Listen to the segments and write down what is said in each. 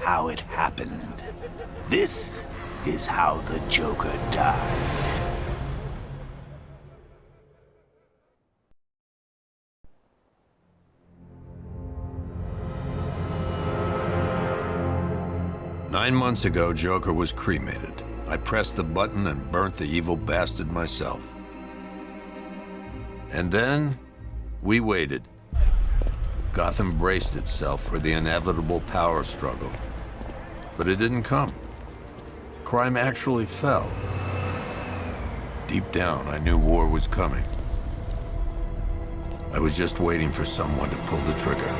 how it happened. This is how the Joker died. Nine months ago, Joker was cremated. I pressed the button and burnt the evil bastard myself. And then, we waited. Gotham braced itself for the inevitable power struggle. But it didn't come. Crime actually fell. Deep down, I knew war was coming. I was just waiting for someone to pull the trigger.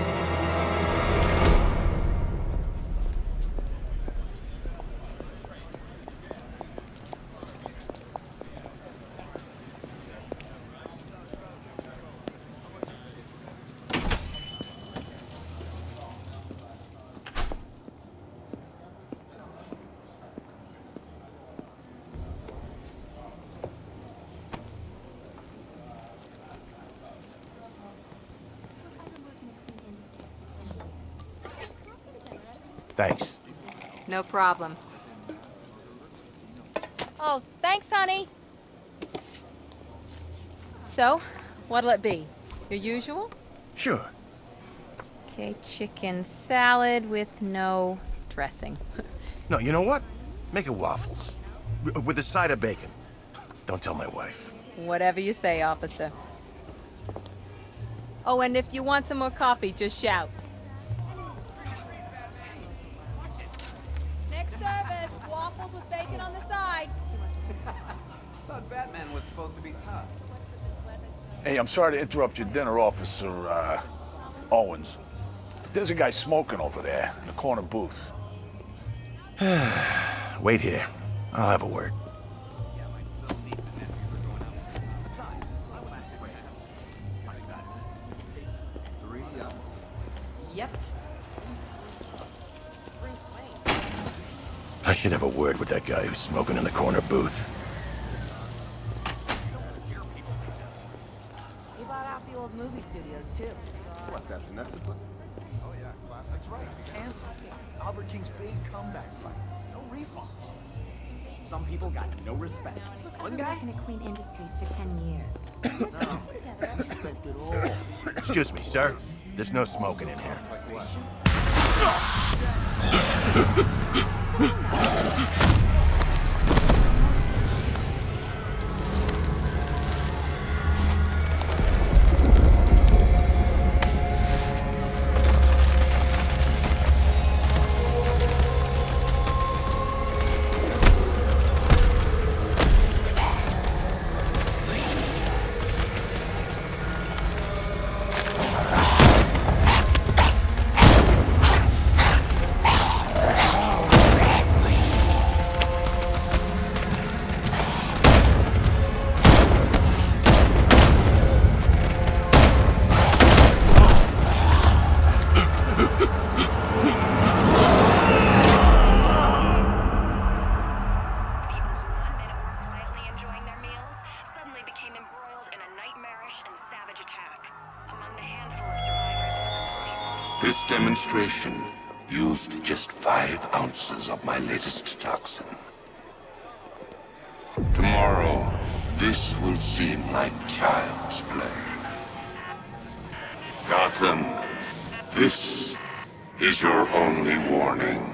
Thanks. No problem. Oh, thanks, honey. So, what'll it be? Your usual? Sure. Okay, chicken salad with no dressing. No, you know what? Make it waffles. With a side of bacon. Don't tell my wife. Whatever you say, officer. Oh, and if you want some more coffee, just shout. Next service, waffles with bacon on the side. Thought Batman was supposed to be tough. Hey, I'm sorry to interrupt your dinner, Officer, Owens. But there's a guy smoking over there in the corner booth. Wait here. I'll have a word. Yep. I should have a word with that guy who's smoking in the corner booth. He bought out the old movie studios, too. What's that, Panessa? Oh, yeah, that's right. Cancel. Albert King's big comeback fight. No refunds. Some people got no respect. One guy? Working at Queen Industries for 10 years. No, spent it all. Excuse me, sir. There's no smoking in here. This demonstration used just 5 ounces of my latest toxin. Tomorrow, this will seem like child's play. Gotham, this is your only warning.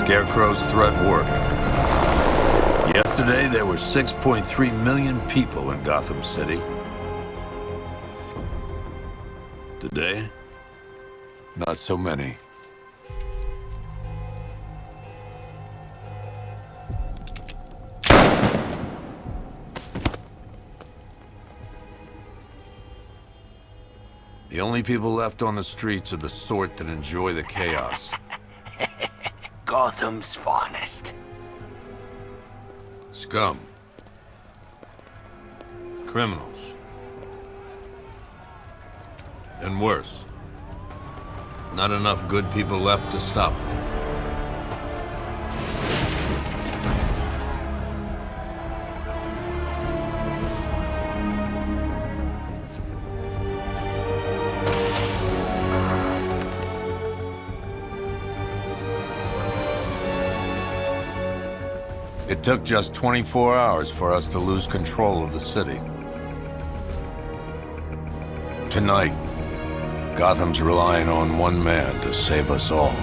Scarecrow's threat worked. Yesterday, there were 6.3 million people in Gotham City. Today, not so many. The only people left on the streets are the sort that enjoy the chaos. Gotham's finest. Scum. Criminals. And worse. Not enough good people left to stop them. It took just 24 hours for us to lose control of the city. Tonight, Gotham's relying on one man to save us all.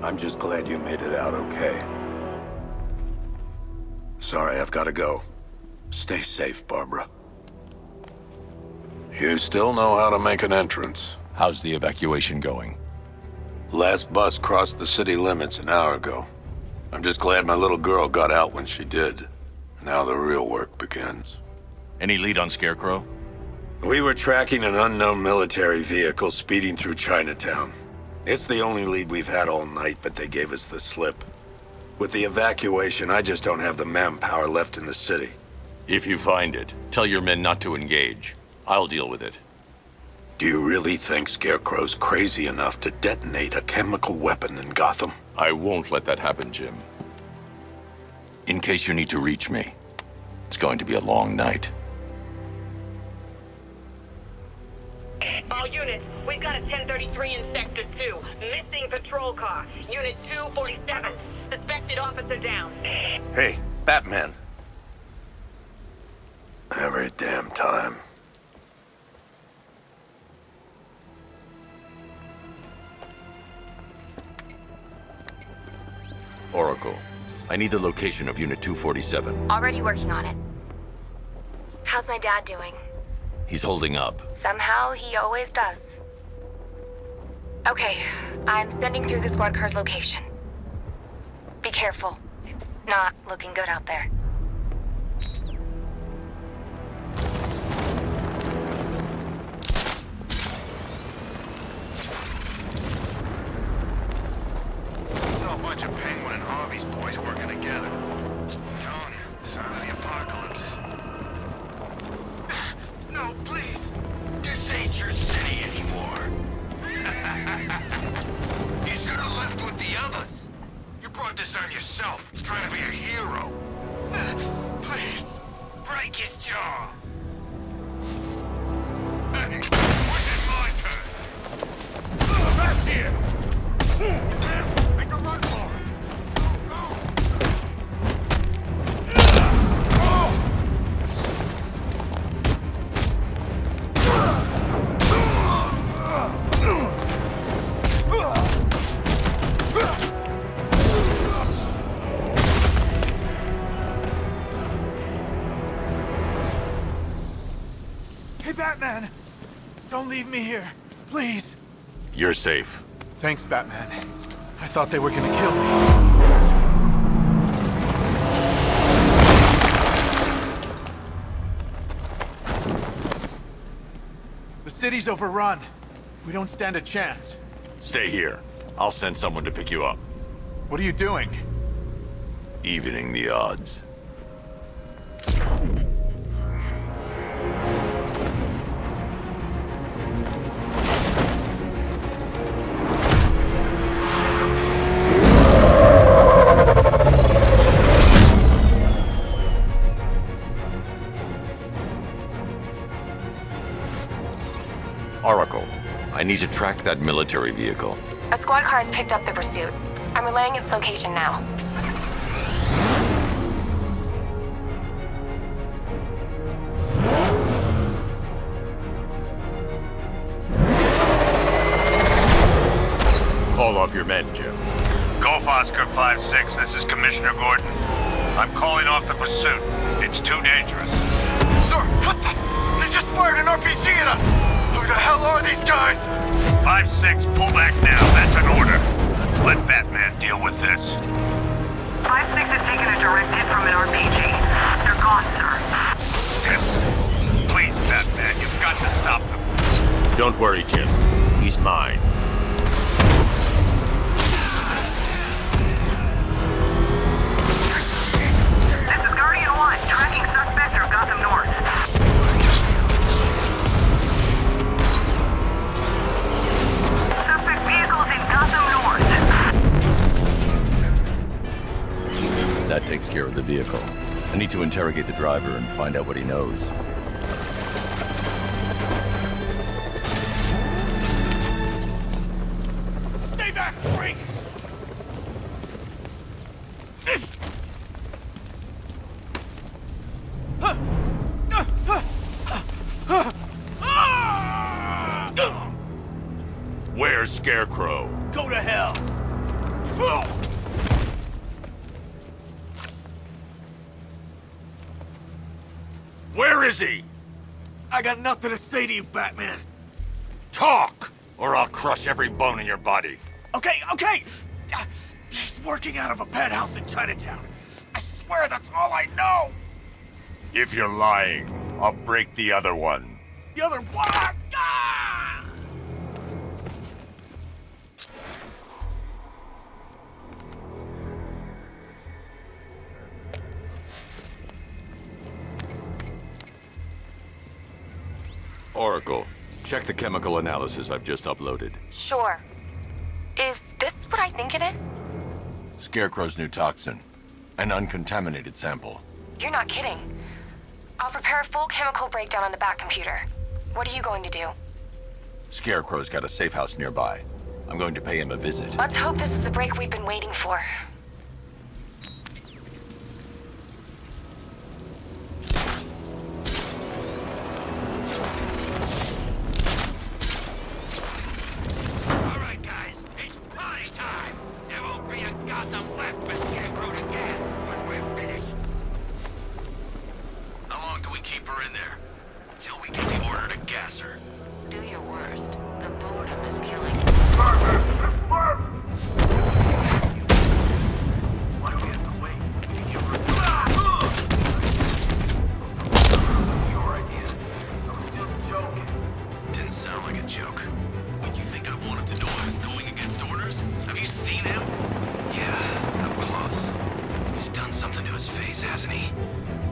I'm just glad you made it out okay. Sorry, I've got to go. Stay safe, Barbara. You still know how to make an entrance. How's the evacuation going? Last bus crossed the city limits an hour ago. I'm just glad my little girl got out when she did. Now the real work begins. Any lead on Scarecrow? We were tracking an unknown military vehicle speeding through Chinatown. It's the only lead we've had all night, but they gave us the slip. With the evacuation, I just don't have the manpower left in the city. If you find it, tell your men not to engage. I'll deal with it. Do you really think Scarecrow's crazy enough to detonate a chemical weapon in Gotham? I won't let that happen, Jim. In case you need to reach me, it's going to be a long night. All units, we've got a 1033 in Sector 2. Missing patrol car. Unit 247. Suspected officer down. Hey, Batman. Every damn time. Oracle, I need the location of Unit 247. Already working on it. How's my dad doing? He's holding up. Somehow, he always does. Okay, I'm sending through the squad car's location. Be careful. It's not looking good out there. Saw a bunch of Penguin and Harvey's boys working together. Dawn, sign of the apocalypse. No, please. This ain't your city anymore. You should have left with the others. You brought this on yourself, trying to be a hero. Please, break his jaw. Hey, when's it my turn? Back here! Make a run for it! Hey, Batman! Don't leave me here, please. You're safe. Thanks, Batman. I thought they were gonna kill me. The city's overrun. We don't stand a chance. Stay here. I'll send someone to pick you up. What are you doing? Evening the odds. I need to track that military vehicle. A squad car has picked up the pursuit. I'm relaying its location now. Call off your men, Jim. Golf Oscar 5-6, this is Commissioner Gordon. I'm calling off the pursuit. It's too dangerous. Sir, what the? They just fired an RPG at us! Who the hell are these guys? 5-6, pull back now. That's an order. Let Batman deal with this. 5-6 has taken a direct hit from an RPG. They're gone, sir. Please, Batman, you've got to stop them. Don't worry, Jim. He's mine. This is Guardian 1, tracking suspect through Gotham North. Suspect vehicles in Gotham North. That takes care of the vehicle. I need to interrogate the driver and find out what he knows. Stay back, freak! Where's Scarecrow? Go to hell! Where is he? I got nothing to say to you, Batman. Talk, or I'll crush every bone in your body. Okay. He's working out of a penthouse in Chinatown. I swear that's all I know. If you're lying, I'll break the other one. The other one. Ah! Oracle, check the chemical analysis I've just uploaded. Sure. Is this what I think it is? Scarecrow's new toxin. An uncontaminated sample. You're not kidding. I'll prepare a full chemical breakdown on the back computer. What are you going to do? Scarecrow's got a safe house nearby. I'm going to pay him a visit. Let's hope this is the break we've been waiting for. All right, guys, it's party time. There won't be a Gotham left for Scarecrow to gas when we're finished. How long do we keep her in there? Till we get the order to gas her. Do your worst. The boredom is killing. Didn't sound like a joke. What, you think I want him to know I was going against orders? Have you seen him? Yeah, up close. He's done something to his face, hasn't he?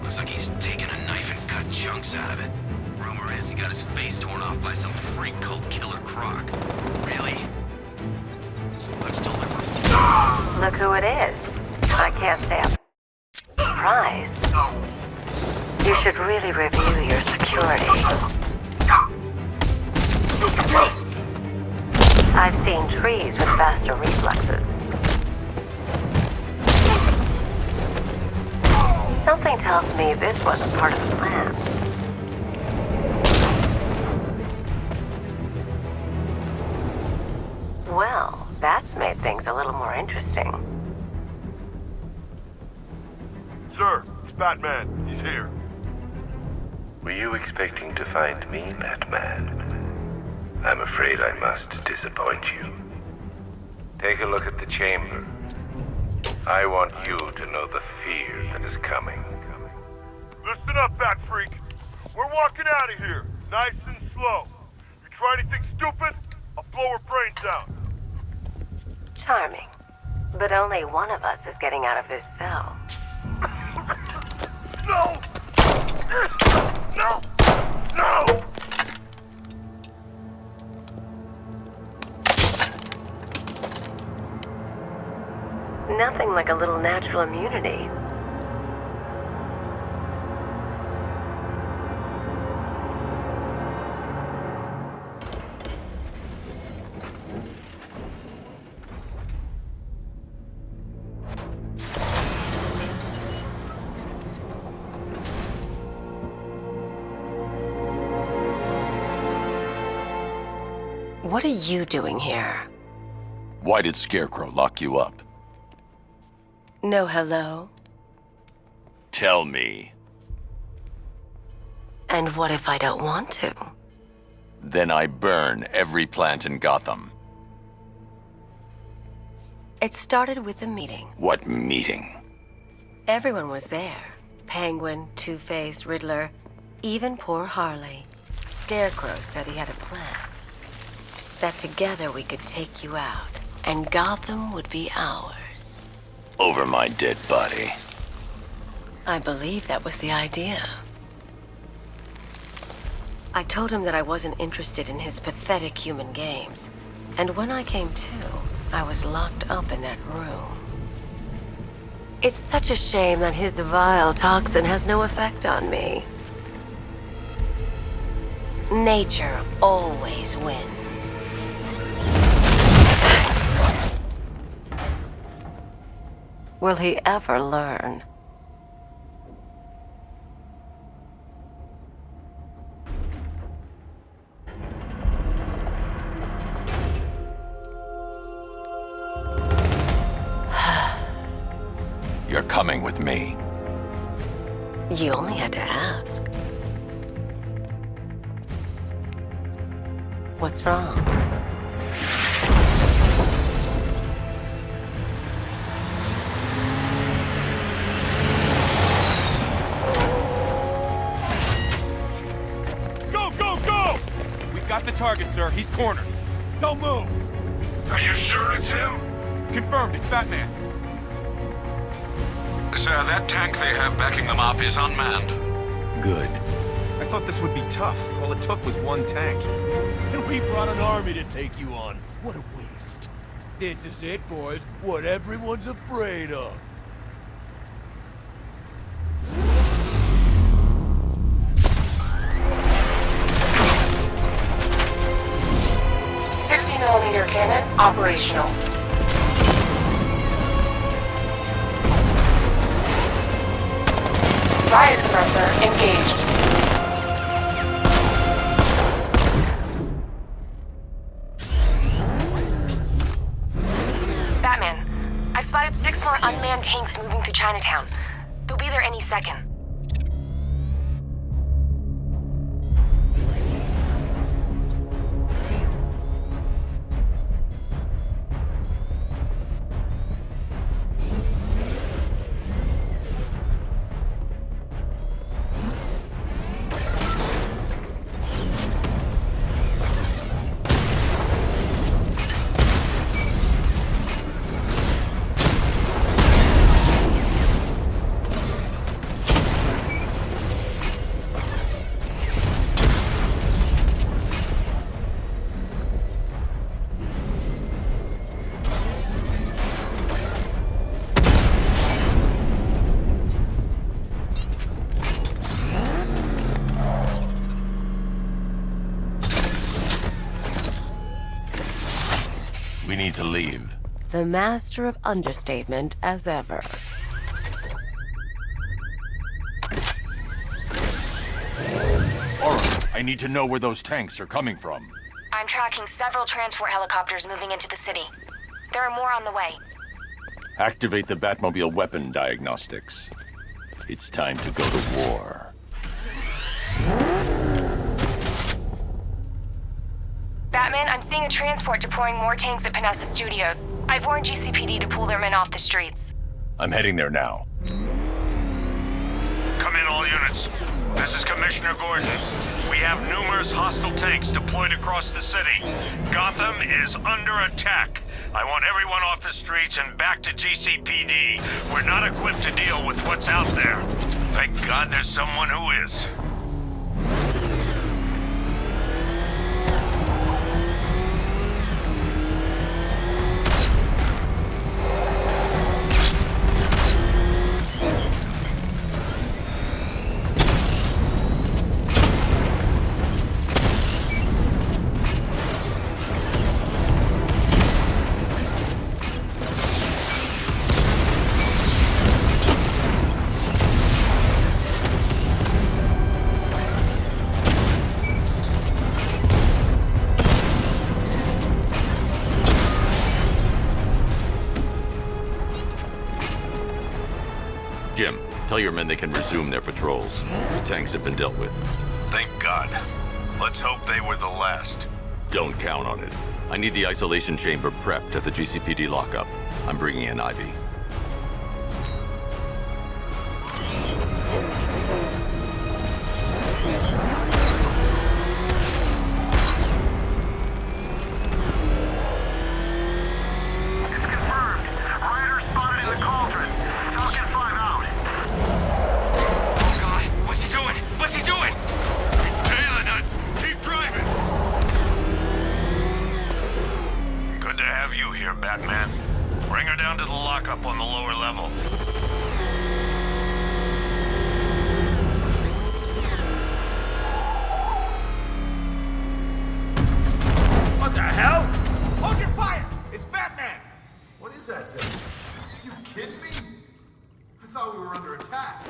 Looks like he's taken a knife and cut chunks out of it. Rumor is he got his face torn off by some freak called Killer Croc. Really? Looks deliberate. Look who it is. I can't say I'm surprised. You should really review your security. I've seen trees with faster reflexes. Something tells me this wasn't part of the plan. Well, that's made things a little more interesting. Sir, it's Batman. He's here. Were you expecting to find me, Batman? I'm afraid I must disappoint you. Take a look at the chamber. I want you to know the fear that is coming. Listen up, Bat Freak. We're walking out of here, nice and slow. You try anything stupid, I'll blow her brains out. Charming. But only one of us is getting out of this cell. No! No! No! Nothing like a little natural immunity. What are you doing here? Why did Scarecrow lock you up? No hello? Tell me. And what if I don't want to? Then I burn every plant in Gotham. It started with a meeting. What meeting? Everyone was there. Penguin, Two-Face, Riddler, even poor Harley. Scarecrow said he had a plan. That together we could take you out, and Gotham would be ours. Over my dead body. I believe that was the idea. I told him that I wasn't interested in his pathetic human games, and when I came to, I was locked up in that room. It's such a shame that his vile toxin has no effect on me. Nature always wins. Will he ever learn? You're coming with me. You only had to ask. What's wrong? Go, go, go! We've got the target, sir. He's cornered. Don't move. Are you sure it's him? Confirmed, it's Batman. Sir, that tank they have backing them up is unmanned. Good. I thought this would be tough. All it took was one tank. And we brought an army to take you on. What a waste. This is it, boys. What everyone's afraid of. .60mm cannon operational. Riot suppressor engaged. Batman, I've spotted 6 more unmanned tanks moving through Chinatown. They'll be there any second. We need to leave. The master of understatement as ever. Alright, I need to know where those tanks are coming from. I'm tracking several transport helicopters moving into the city. There are more on the way. Activate the Batmobile weapon diagnostics. It's time to go to war. Batman, I'm seeing a transport deploying more tanks at Panessa Studios. I've warned GCPD to pull their men off the streets. I'm heading there now. Come in, all units. This is Commissioner Gordon. We have numerous hostile tanks deployed across the city. Gotham is under attack. I want everyone off the streets and back to GCPD. We're not equipped to deal with what's out there. Thank God there's someone who is. Jim, tell your men they can resume their patrols. The tanks have been dealt with. Thank God. Let's hope they were the last. Don't count on it. I need the isolation chamber prepped at the GCPD lockup. I'm bringing in Ivy. Batman. Bring her down to the lockup on the lower level. What the hell? Hold your fire! It's Batman! What is that thing? You kidding me? I thought we were under attack.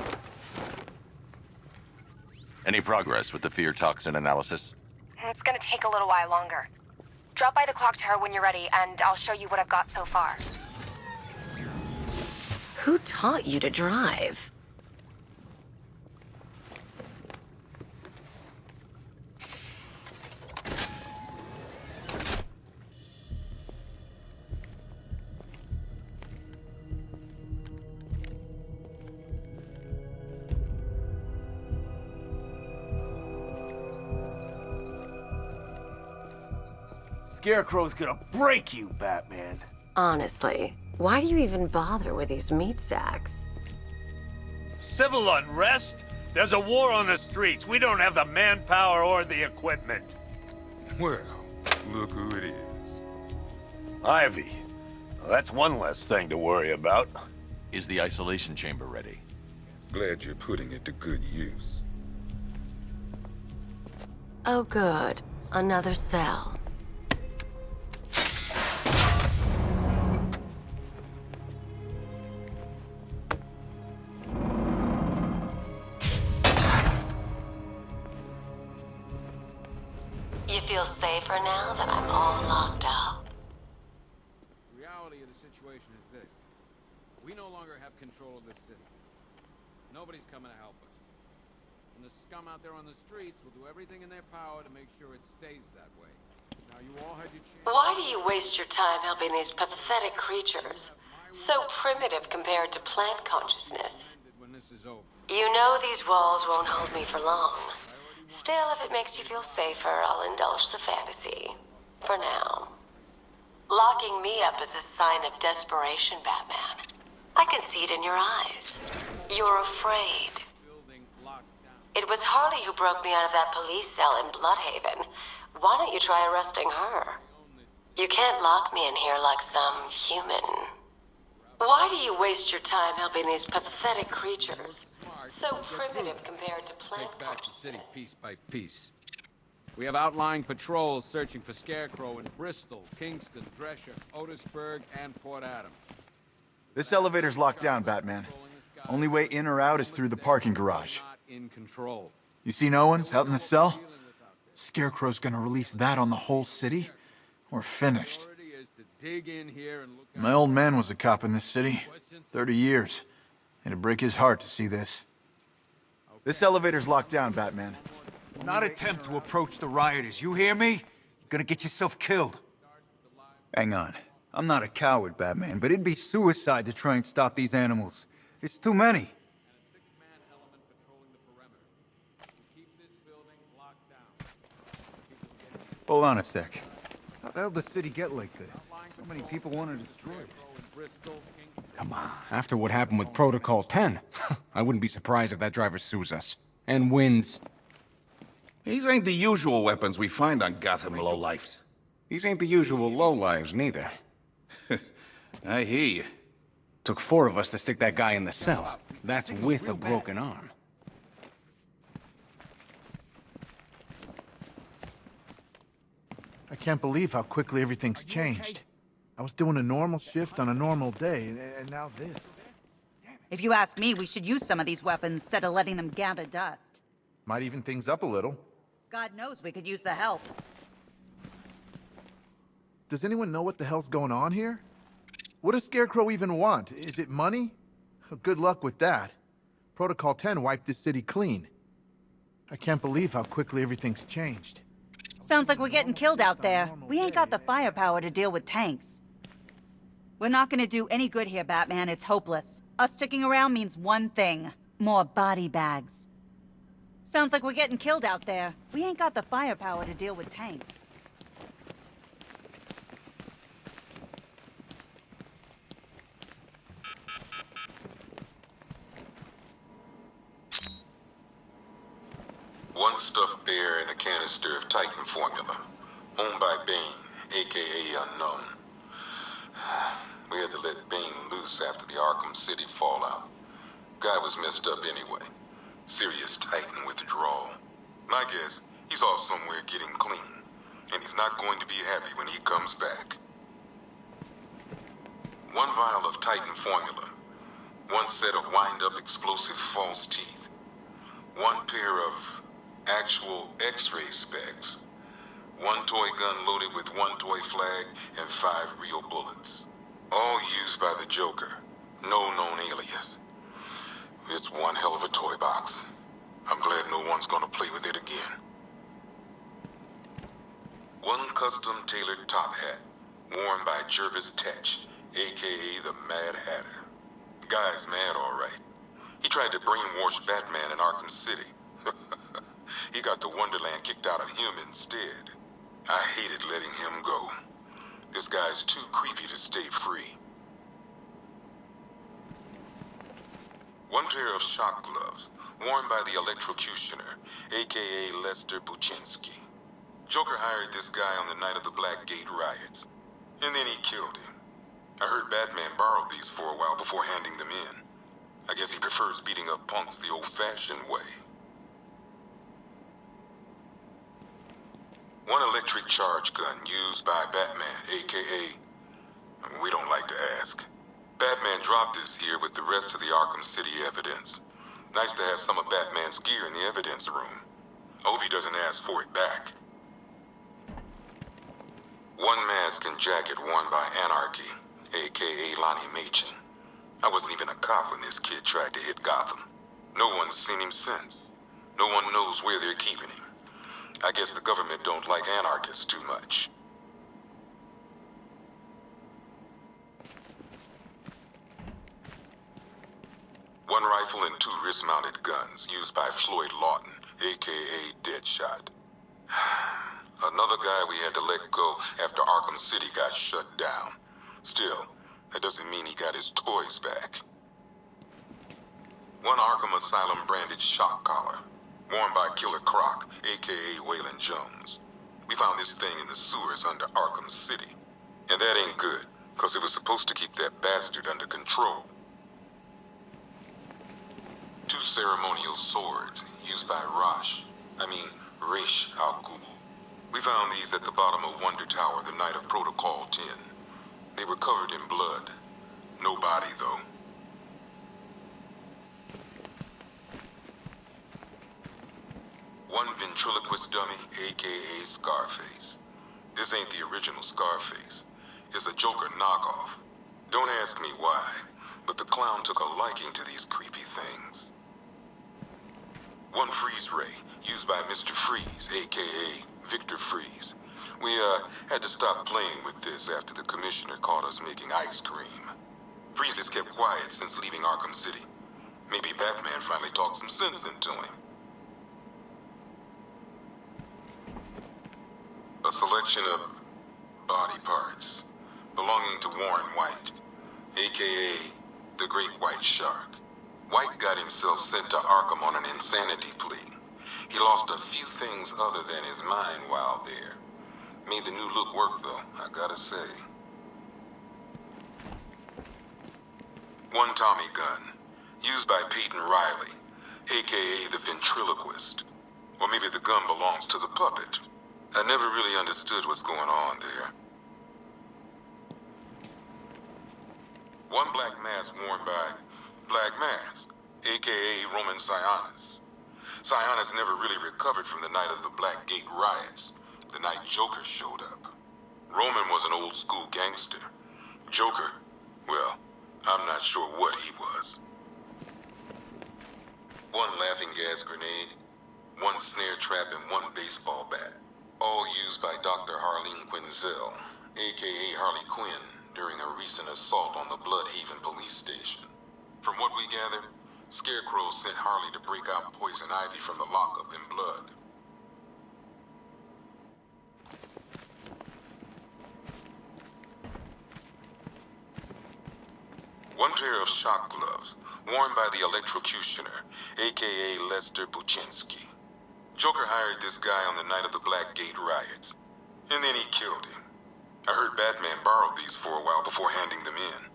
Any progress with the fear toxin analysis? It's gonna take a little while longer. Drop by the clock tower when you're ready, and I'll show you what I've got so far. Who taught you to drive? Scarecrow's gonna break you, Batman. Honestly, why do you even bother with these meat sacks? Civil unrest? There's a war on the streets. We don't have the manpower or the equipment. Well, look who it is. Ivy. Well, that's one less thing to worry about. Is the isolation chamber ready? Glad you're putting it to good use. Oh good, another cell. You feel safer now that I'm all locked up? The reality of the situation is this. We no longer have control of this city. Nobody's coming to help us. And the scum out there on the streets will do everything in their power to make sure it stays that way. Now you all had your chance. Why do you waste your time helping these pathetic creatures? So primitive compared to plant consciousness. When this is over. You know these walls won't hold me for long. Still, if it makes you feel safer, I'll indulge the fantasy. For now. Locking me up is a sign of desperation, Batman. I can see it in your eyes. You're afraid. It was Harley who broke me out of that police cell in Bloodhaven. Why don't you try arresting her? You can't lock me in here like some human. Why do you waste your time helping these pathetic creatures? So primitive compared to plant Take back the city piece by piece. We have outlying patrols searching for Scarecrow in Bristol, Kingston, Drescher, Otisburg, and Port Adams. This elevator's locked down, Batman. Only way in or out is through the parking garage. In control. You seen Owens out in the cell? Scarecrow's gonna release that on the whole city? We're finished. Dig in here and look. My old man was a cop in this city. 30 years. It'd break his heart to see this. This elevator's locked down, Batman. Do not attempt to approach the rioters, you hear me? You're gonna get yourself killed. Hang on. I'm not a coward, Batman, but it'd be suicide to try and stop these animals. It's too many. Hold on a sec. How the hell did the city get like this? So many people want to destroy it. Come on. After what happened with Protocol 10, I wouldn't be surprised if that driver sues us. And wins. These ain't the usual weapons we find on Gotham lowlifes. These ain't the usual lowlives, neither. I hear you. Took 4 of us to stick that guy in the cell. That's with a broken arm. I can't believe how quickly everything's changed. I was doing a normal shift on a normal day, and now this. If you ask me, we should use some of these weapons instead of letting them gather dust. Might even things up a little. God knows we could use the help. Does anyone know what the hell's going on here? What does Scarecrow even want? Is it money? Good luck with that. Protocol 10 wiped this city clean. I can't believe how quickly everything's changed. Sounds like we're getting killed out there. We ain't got the firepower to deal with tanks. We're not gonna do any good here, Batman. It's hopeless. Us sticking around means one thing. More body bags. Sounds like we're getting killed out there. We ain't got the firepower to deal with tanks. One stuffed bear and a canister of Titan formula, owned by Bane, aka Unknown. We had to let Bane loose after the Arkham City fallout. Guy was messed up anyway. Serious Titan withdrawal. My guess, he's off somewhere getting clean, and he's not going to be happy when he comes back. One vial of Titan formula, one set of wind-up explosive false teeth, one pair of actual X-ray specs, one toy gun loaded with one toy flag, and 5 real bullets. All used by the Joker. No known alias. It's one hell of a toy box. I'm glad no one's gonna play with it again. One custom-tailored top hat, worn by Jervis Tetch, aka the Mad Hatter. Guy's mad, all right. He tried to brainwash Batman in Arkham City. He got the Wonderland kicked out of him instead. I hated letting him go. This guy's too creepy to stay free. One pair of shock gloves, worn by the Electrocutioner, aka Lester Buczynski. Joker hired this guy on the night of the Blackgate riots, and then he killed him. I heard Batman borrowed these for a while before handing them in. I guess he prefers beating up punks the old-fashioned way. One electric charge gun used by Batman, aka... we don't like to ask. Batman dropped this here with the rest of the Arkham City evidence. Nice to have some of Batman's gear in the evidence room. I hope he doesn't ask for it back. One mask and jacket worn by Anarchy, aka Lonnie Machin. I wasn't even a cop when this kid tried to hit Gotham. No one's seen him since. No one knows where they're keeping him. I guess the government don't like anarchists too much. One rifle and 2 wrist-mounted guns used by Floyd Lawton, aka Deadshot. Another guy we had to let go after Arkham City got shut down. Still, that doesn't mean he got his toys back. One Arkham Asylum branded shock collar, worn by Killer Croc, aka Waylon Jones. We found this thing in the sewers under Arkham City. And that ain't good, because it was supposed to keep that bastard under control. 2 ceremonial swords, used by Ra's al Ghul. We found these at the bottom of Wonder Tower the night of Protocol 10. They were covered in blood. No body, though. One ventriloquist dummy, aka Scarface. This ain't the original Scarface. It's a Joker knockoff. Don't ask me why, but the clown took a liking to these creepy things. One freeze ray, used by Mr. Freeze, aka Victor Freeze. We, had to stop playing with this after the commissioner caught us making ice cream. Freeze has kept quiet since leaving Arkham City. Maybe Batman finally talked some sense into him. A selection of body parts belonging to Warren White, aka the Great White Shark. White got himself sent to Arkham on an insanity plea. He lost a few things other than his mind while there. Made the new look work, though, I gotta say. One Tommy gun, used by Peyton Riley, aka the Ventriloquist. Or maybe the gun belongs to the puppet. I never really understood what's going on there. One black mask worn by Black Mask, aka Roman Sionis. Sionis never really recovered from the night of the Blackgate riots, the night Joker showed up. Roman was an old school gangster. Joker, well, I'm not sure what he was. one laughing gas grenade, one snare trap, and one baseball bat. All used by Dr. Harleen Quinzel, aka Harley Quinn, during a recent assault on the Bloodhaven police station. From what we gathered, Scarecrow sent Harley to break out Poison Ivy from the lockup in blood. One pair of shock gloves, worn by the electrocutioner, aka Lester Buczynski. Joker hired this guy on the night of the Blackgate riots, and then he killed him. I heard Batman borrowed these for a while before handing them in.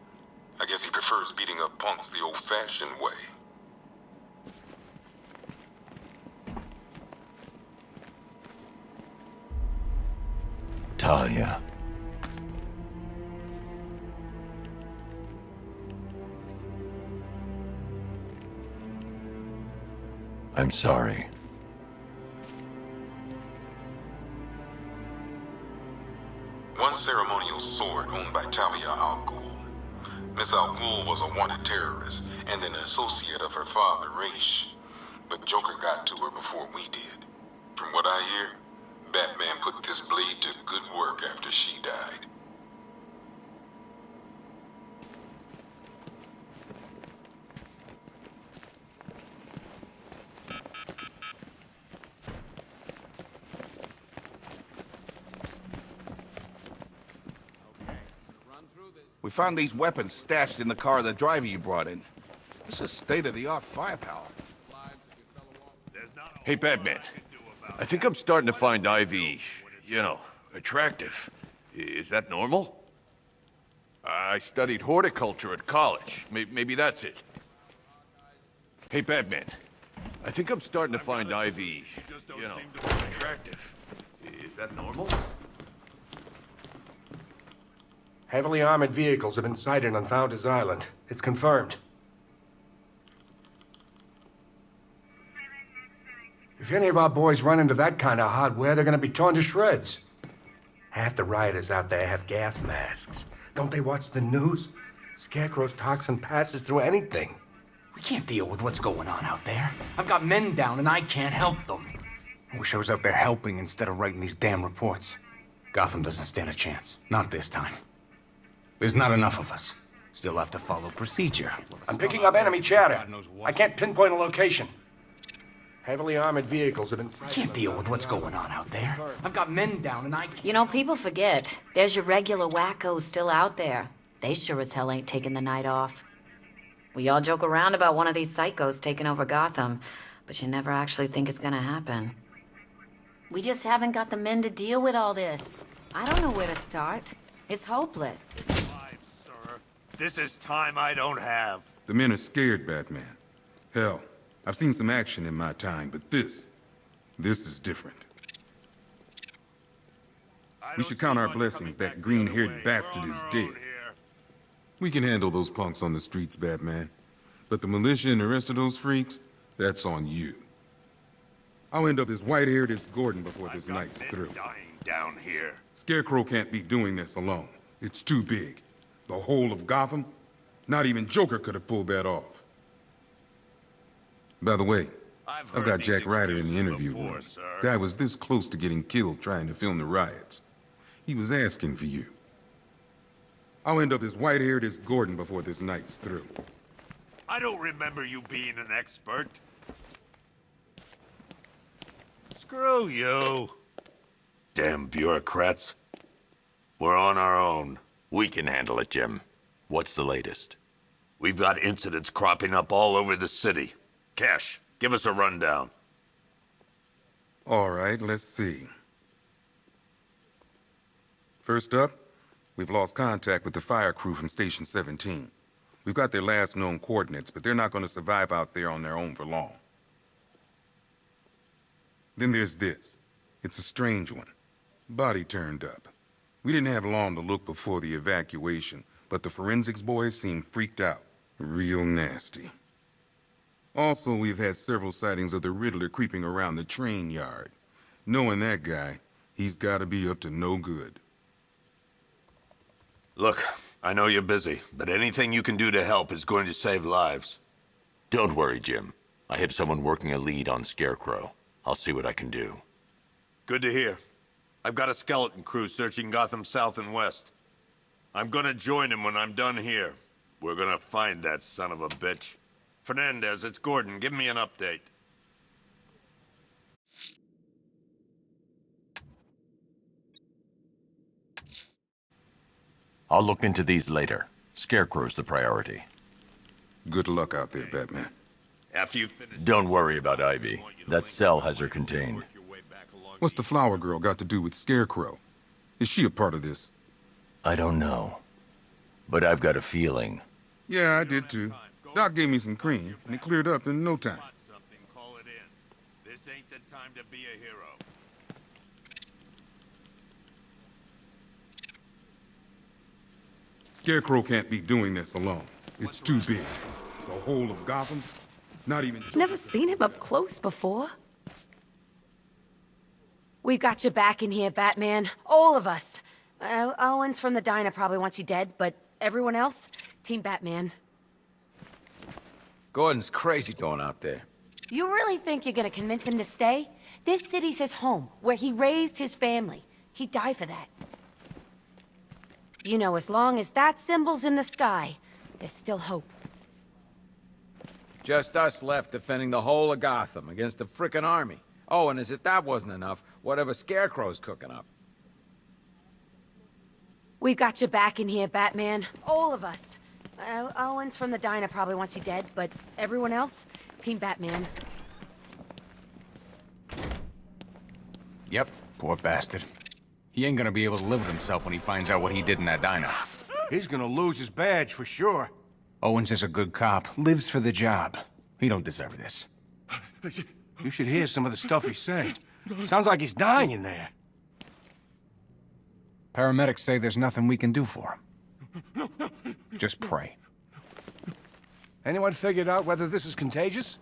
I guess he prefers beating up punks the old-fashioned way. Talia. I'm sorry. One ceremonial sword owned by Talia Al Ghul. Miss Al Ghul was a wanted terrorist and an associate of her father, Raish. But Joker got to her before we did. From what I hear, Batman put this blade to good work after she died. We found these weapons stashed in the car of the driver you brought in. This is state-of-the-art firepower. Hey, Batman. I think I'm starting to find Ivy, attractive. Is that normal? I studied horticulture at college. Maybe that's it. Hey, Batman. I think I'm starting to find Ivy, attractive. Is that normal? Heavily armored vehicles have been sighted on Founders Island. It's confirmed. If any of our boys run into that kind of hardware, they're gonna be torn to shreds. Half the rioters out there have gas masks. Don't they watch the news? Scarecrow's toxin passes through anything. We can't deal with what's going on out there. I've got men down and I can't help them. I wish I was out there helping instead of writing these damn reports. Gotham doesn't stand a chance. Not this time. There's not enough of us. Still have to follow procedure. I'm picking up enemy chatter. I can't pinpoint a location. Heavily armored vehicles have been... We can't deal with what's going on out there. I've got men down and I can't... You know, people forget. There's your regular wackos still out there. They sure as hell ain't taking the night off. We all joke around about one of these psychos taking over Gotham, but you never actually think it's gonna happen. We just haven't got the men to deal with all this. I don't know where to start. It's hopeless. This is time I don't have. The men are scared, Batman. Hell, I've seen some action in my time, but this is different. We should count our blessings that green-haired bastard is dead. We can handle those punks on the streets, Batman. But the militia and the rest of those freaks, that's on you. I'll end up as white-haired as Gordon before this night's through. Dying down here. Scarecrow can't be doing this alone. It's too big. The whole of Gotham? Not even Joker could have pulled that off. By the way, I've got Jack Ryder in the interview room. Guy was this close to getting killed trying to film the riots. He was asking for you. I'll end up as white-haired as Gordon before this night's through. I don't remember you being an expert. Screw you. Damn bureaucrats. We're on our own. We can handle it, Jim. What's the latest? We've got incidents cropping up all over the city. Cash, give us a rundown. All right, let's see. First up, we've lost contact with the fire crew from Station 17. We've got their last known coordinates, but they're not going to survive out there on their own for long. Then there's this. It's a strange one. Body turned up. We didn't have long to look before the evacuation, but the forensics boys seemed freaked out. Real nasty. Also, we've had several sightings of the Riddler creeping around the train yard. Knowing that guy, he's gotta be up to no good. Look, I know you're busy, but anything you can do to help is going to save lives. Don't worry, Jim. I have someone working a lead on Scarecrow. I'll see what I can do. Good to hear. I've got a skeleton crew searching Gotham south and west. I'm gonna join him when I'm done here. We're gonna find that son of a bitch. Fernandez, it's Gordon. Give me an update. I'll look into these later. Scarecrow's the priority. Good luck out there, Batman. After you finish... Don't worry about Ivy. That cell has her contained. What's the flower girl got to do with Scarecrow? Is she a part of this? I don't know. But I've got a feeling. Yeah, I did too. Doc gave me some cream, and it cleared up in no time. Call it in. This ain't the time to be a hero. Scarecrow can't be doing this alone. It's too big. The whole of Gotham? Not even... Never seen him up close before. We've got your back in here, Batman. All of us. Owens from the diner probably wants you dead, but everyone else? Team Batman. Gordon's crazy going out there. You really think you're gonna convince him to stay? This city's his home, where he raised his family. He'd die for that. You know, as long as that symbol's in the sky, there's still hope. Just us left defending the whole of Gotham against the frickin' army. Oh, and as if that wasn't enough, whatever Scarecrow's cooking up. We've got your back in here, Batman. All of us. Owens from the diner probably wants you dead, but everyone else? Team Batman. Yep, poor bastard. He ain't gonna be able to live with himself when he finds out what he did in that diner. He's gonna lose his badge for sure. Owens is a good cop, lives for the job. He don't deserve this. You should hear some of the stuff he's saying. Sounds like he's dying in there. Paramedics say there's nothing we can do for him. Just pray. Anyone figured out whether this is contagious?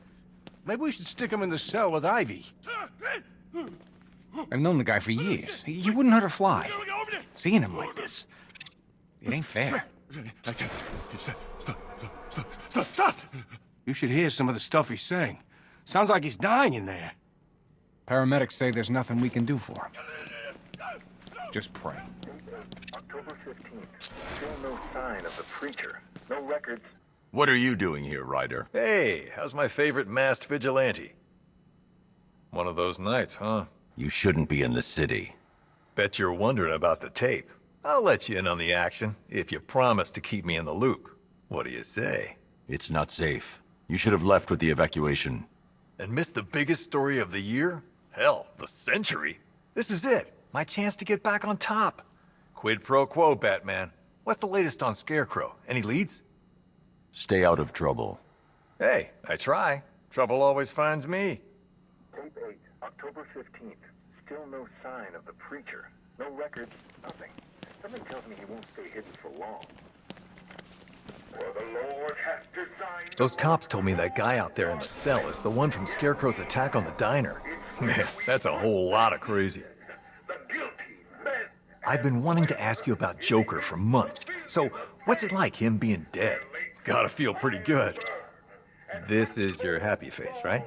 Maybe we should stick him in the cell with Ivy. I've known the guy for years. He wouldn't hurt a fly. Seeing him like this, it ain't fair. Stop! You should hear some of the stuff he's saying. Sounds like he's dying in there. Paramedics say there's nothing we can do for him. Just pray. October 15th. Still no sign of the preacher. No records. What are you doing here, Ryder? Hey, how's my favorite masked vigilante? One of those nights, huh? You shouldn't be in the city. Bet you're wondering about the tape. I'll let you in on the action, if you promise to keep me in the loop. What do you say? It's not safe. You should have left with the evacuation. And missed the biggest story of the year? Hell, the century. This is it. My chance to get back on top. Quid pro quo, Batman. What's the latest on Scarecrow? Any leads? Stay out of trouble. Hey, I try. Trouble always finds me. Tape 8, October 15th. Still no sign of the preacher. No records, nothing. Something tells me he won't stay hidden for long. For the Lord has designed... Those cops told me that guy out there in the cell is the one from Scarecrow's attack on the diner. Man, that's a whole lot of crazy. I've been wanting to ask you about Joker for months. So, what's it like, him being dead? Gotta feel pretty good. This is your happy face, right?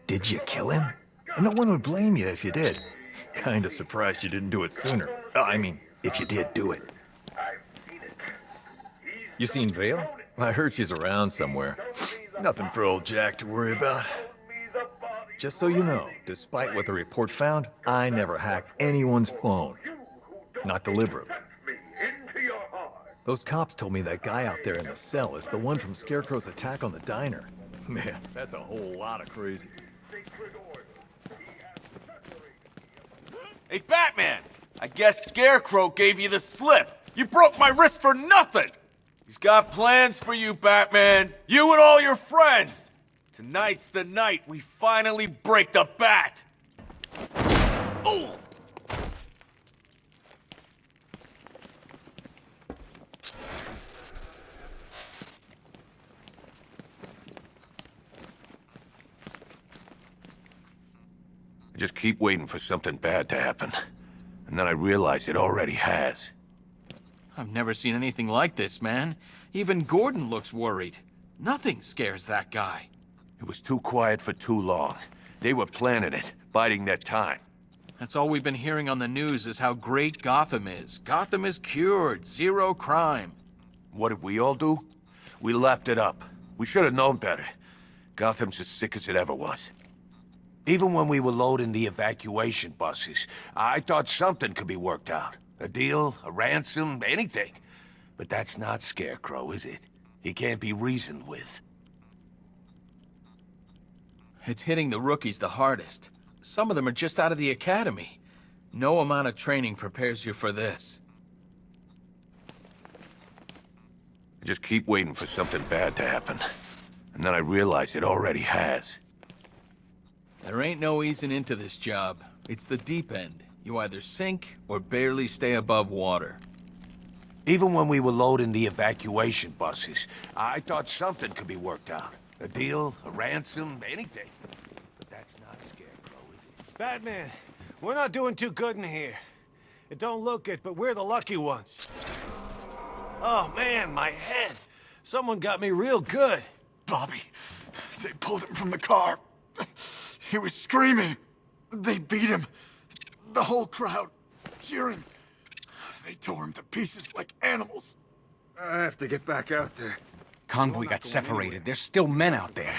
Did you kill him? No one would blame you if you did. Kinda surprised you didn't do it sooner. I mean, if you did do it. You seen Vale? I heard she's around somewhere. Nothing for old Jack to worry about. Just so you know, despite what the report found, I never hacked anyone's phone. Not deliberately. Those cops told me that guy out there in the cell is the one from Scarecrow's attack on the diner. Man, that's a whole lot of crazy. Hey, Batman! I guess Scarecrow gave you the slip. You broke my wrist for nothing! He's got plans for you, Batman. You and all your friends. Tonight's the night we finally break the bat. Oh! I just keep waiting for something bad to happen. And then I realize it already has. I've never seen anything like this, man. Even Gordon looks worried. Nothing scares that guy. It was too quiet for too long. They were planning it, biding their time. That's all we've been hearing on the news is how great Gotham is. Gotham is cured, zero crime. What did we all do? We lapped it up. We should have known better. Gotham's as sick as it ever was. Even when we were loading the evacuation buses, I thought something could be worked out. A deal, a ransom, anything. But that's not Scarecrow, is it? He can't be reasoned with. It's hitting the rookies the hardest. Some of them are just out of the academy. No amount of training prepares you for this. I just keep waiting for something bad to happen. And then I realize it already has. There ain't no easing into this job. It's the deep end. You either sink or barely stay above water. Even when we were loading the evacuation buses, I thought something could be worked out. A deal, a ransom, anything. But that's not Scarecrow, is it? Batman, we're not doing too good in here. It don't look it, but we're the lucky ones. Oh man, my head. Someone got me real good. Bobby, they pulled him from the car. He was screaming. They beat him. The whole crowd cheering. They tore him to pieces like animals. I have to get back out there. Convoy got separated. There's still men out there.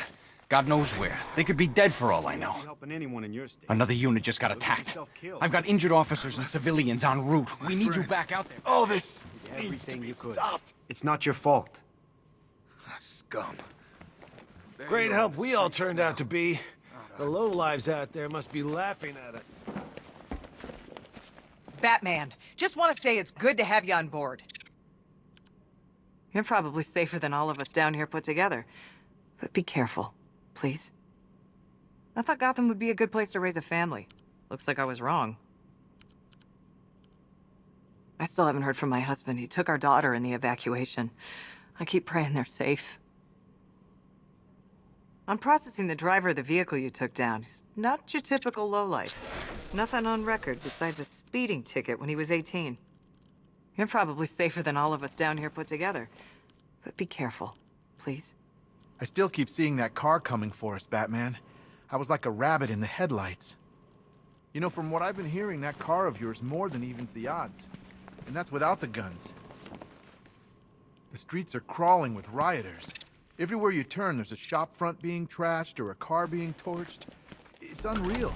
God knows where. They could be dead for all I know. Helping anyone in your state. Another unit just got attacked. I've got injured officers and civilians en route. We need you back out there. All this needs to be stopped. It's not your fault. Scum. Great help we all turned out to be. The lowlives out there must be laughing at us. Batman, just want to say it's good to have you on board. You're probably safer than all of us down here put together. But be careful, please. I thought Gotham would be a good place to raise a family. Looks like I was wrong. I still haven't heard from my husband. He took our daughter in the evacuation. I keep praying they're safe. I'm processing the driver of the vehicle you took down. He's not your typical lowlife. Nothing on record besides a speeding ticket when he was 18. You're probably safer than all of us down here put together. But be careful, please. I still keep seeing that car coming for us, Batman. I was like a rabbit in the headlights. You know, from what I've been hearing, that car of yours more than evens the odds. And that's without the guns. The streets are crawling with rioters. Everywhere you turn, there's a shop front being trashed or a car being torched. It's unreal.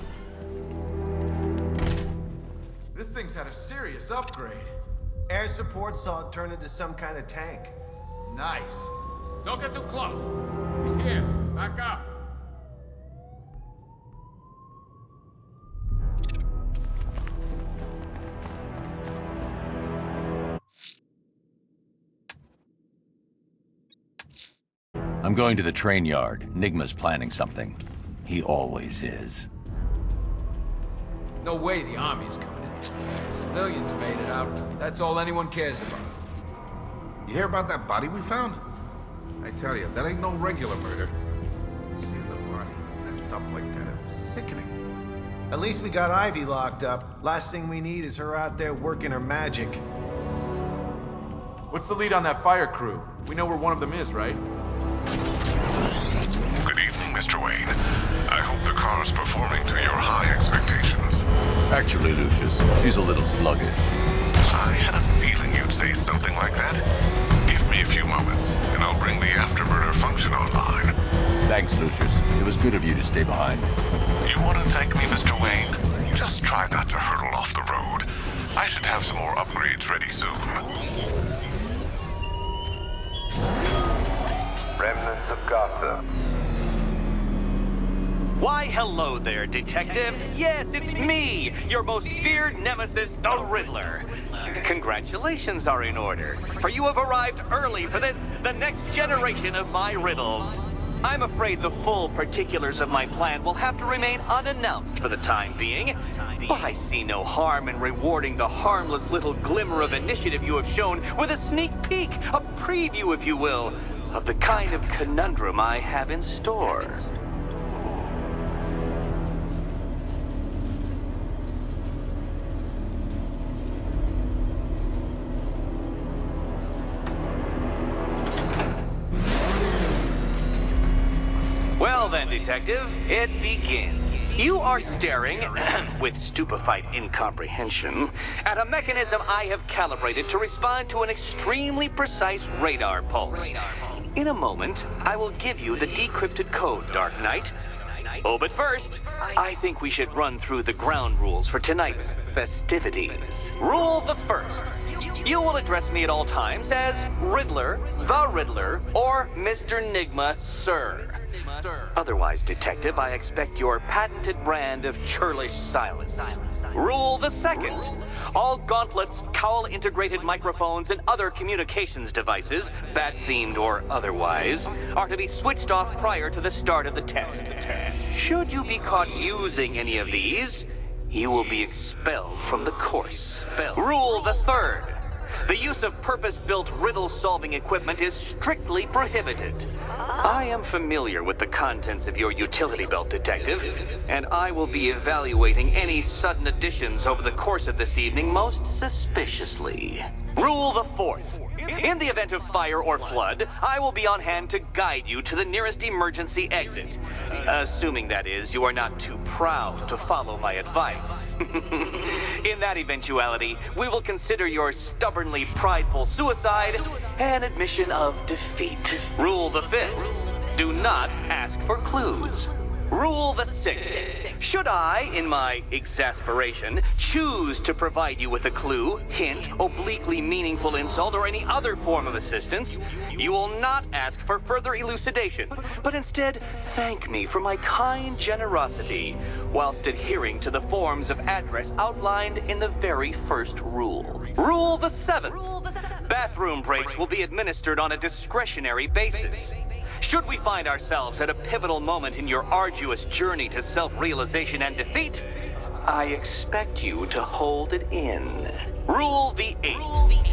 This thing's had a serious upgrade. Air support saw it turn into some kind of tank. Nice. Don't get too close. He's here. Back up. I'm going to the train yard. Nigma's planning something. He always is. No way the army's coming in. Civilians made it out. That's all anyone cares about. You hear about that body we found? I tell you, that ain't no regular murder. Seeing the body messed up like that, it was sickening. At least we got Ivy locked up. Last thing we need is her out there working her magic. What's the lead on that fire crew? We know where one of them is, right? Good evening, Mr. Wayne. I hope the car's performing to your high expectations. Actually, Lucius, she's a little sluggish. I had a feeling you'd say something like that. Give me a few moments, and I'll bring the afterburner function online. Thanks, Lucius. It was good of you to stay behind. You want to thank me, Mr. Wayne? Just try not to hurtle off the road. I should have some more upgrades ready soon. Remnants of Gotham. Why, hello there, Detective. Yes, it's me, your most feared nemesis, the Riddler. Congratulations are in order, for you have arrived early for this, the next generation of my riddles. I'm afraid the full particulars of my plan will have to remain unannounced for the time being, but I see no harm in rewarding the harmless little glimmer of initiative you have shown with a sneak peek, a preview, if you will, of the kind of conundrum I have in store. Well then. Detective. It begins. You are staring, with stupefied incomprehension, at a mechanism I have calibrated to respond to an extremely precise radar pulse. In a moment, I will give you the decrypted code, Dark Knight. Oh, but first, I think we should run through the ground rules for tonight's festivities. Rule the first. You will address me at all times as Riddler, the Riddler, or Mr. Nigma, sir. Otherwise, Detective, I expect your patented brand of churlish silence. Rule the second. All gauntlets, cowl-integrated microphones, and other communications devices, bat-themed or otherwise, are to be switched off prior to the start of the test. Should you be caught using any of these, you will be expelled from the course. Rule the third. The use of purpose-built riddle-solving equipment is strictly prohibited. I am familiar with the contents of your utility belt, Detective, and I will be evaluating any sudden additions over the course of this evening most suspiciously. Rule the fourth. In the event of fire or flood, I will be on hand to guide you to the nearest emergency exit. Assuming, that is, you are not too proud to follow my advice. In that eventuality, we will consider your stubbornly prideful suicide an admission of defeat. Rule the fifth. Do not ask for clues. Rule the sixth. Should I, in my exasperation, choose to provide you with a clue, hint, obliquely meaningful insult, or any other form of assistance, you will not ask for further elucidation, but instead thank me for my kind generosity, whilst adhering to the forms of address outlined in the very first rule. Rule the seventh. Bathroom breaks will be administered on a discretionary basis. Should we find ourselves at a pivotal moment in your arduous journey to self-realization and defeat, I expect you to hold it in. Rule the eighth.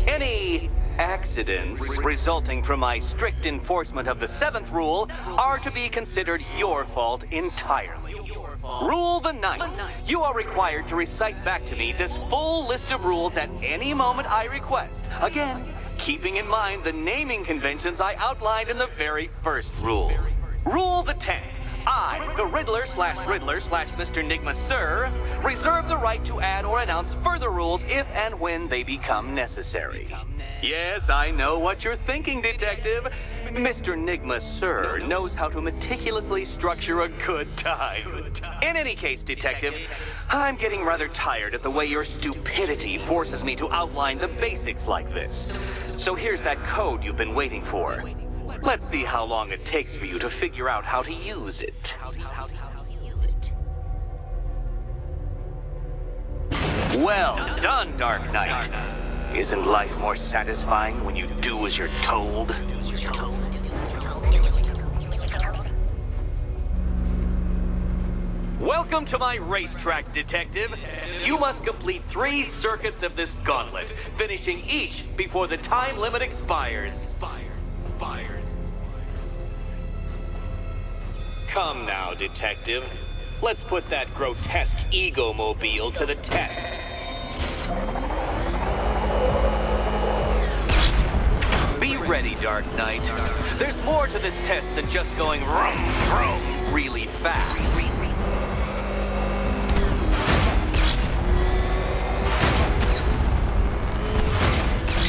Any accidents resulting from my strict enforcement of the seventh rule are to be considered your fault entirely. Rule the ninth. You are required to recite back to me this full list of rules at any moment I request. Again, keeping in mind the naming conventions I outlined in the very first rule. Rule the 10th. I, the Riddler/Mr. Nigma, sir, reserve the right to add or announce further rules if and when they become necessary. Yes, I know what you're thinking, Detective. Mr. Nigma, sir, knows how to meticulously structure a good time. In any case, Detective, I'm getting rather tired at the way your stupidity forces me to outline the basics like this. So here's that code you've been waiting for. Let's see how long it takes for you to figure out how to use it. Well done, Dark Knight. Isn't life more satisfying when you do as you're told? Welcome to my racetrack, Detective. You must complete 3 circuits of this gauntlet, finishing each before the time limit expires. Come now, Detective. Let's put that grotesque ego-mobile to the test. Be ready, Dark Knight. There's more to this test than just going vroom, vroom really fast.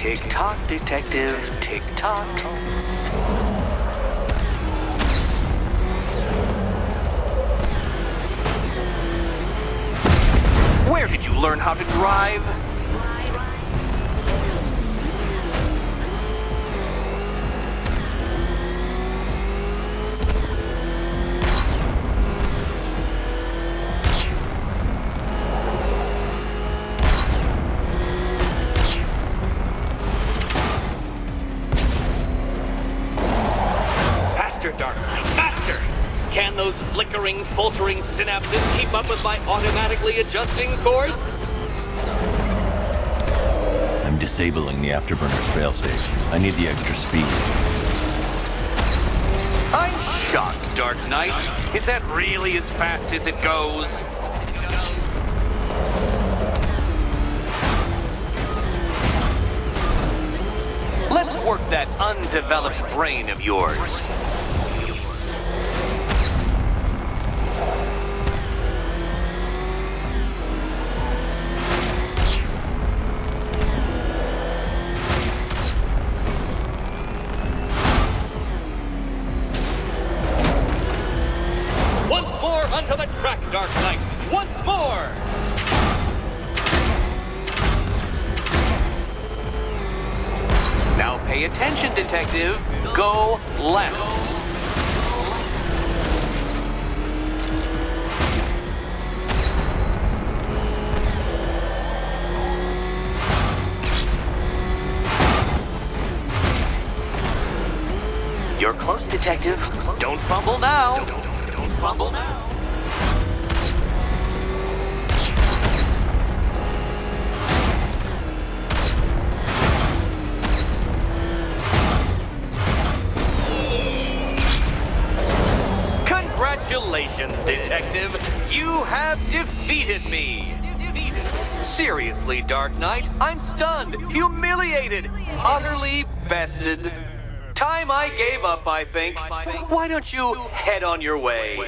Tick-tock, Detective. Tick-tock. Where did you learn how to drive? Faster, Dark Knight, faster! Can those flickering, faltering synapses keep up with my automatically adjusting course? I'm disabling the afterburner's failsafe. I need the extra speed. I'm shocked, Dark Knight. Is that really as fast as it goes? Let's work that undeveloped brain of yours. Dark Knight once more! Now pay attention, Detective. Go left. You're close, Detective. Don't fumble now. Don't fumble now. Congratulations, Detective. You have defeated me. Seriously, Dark Knight, I'm stunned, humiliated, utterly bested. Time I gave up, I think. Why don't you head on your way?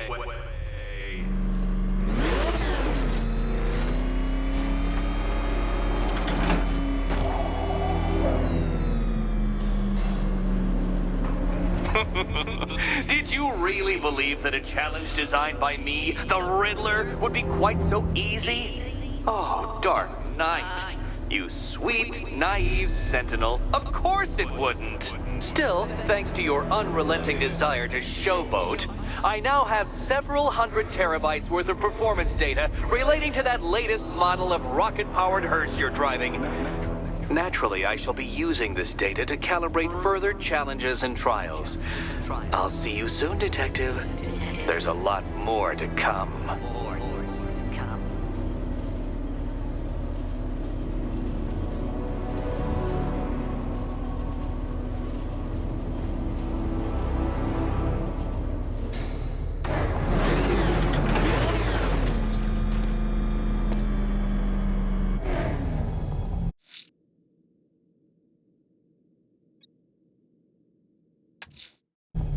Did you really believe that a challenge designed by me, the Riddler, would be quite so easy? Oh, Dark Knight. You sweet, naive sentinel. Of course it wouldn't. Still, thanks to your unrelenting desire to showboat, I now have several hundred terabytes worth of performance data relating to that latest model of rocket-powered hearse you're driving. Naturally, I shall be using this data to calibrate further challenges and trials. I'll see you soon, Detective. There's a lot more to come.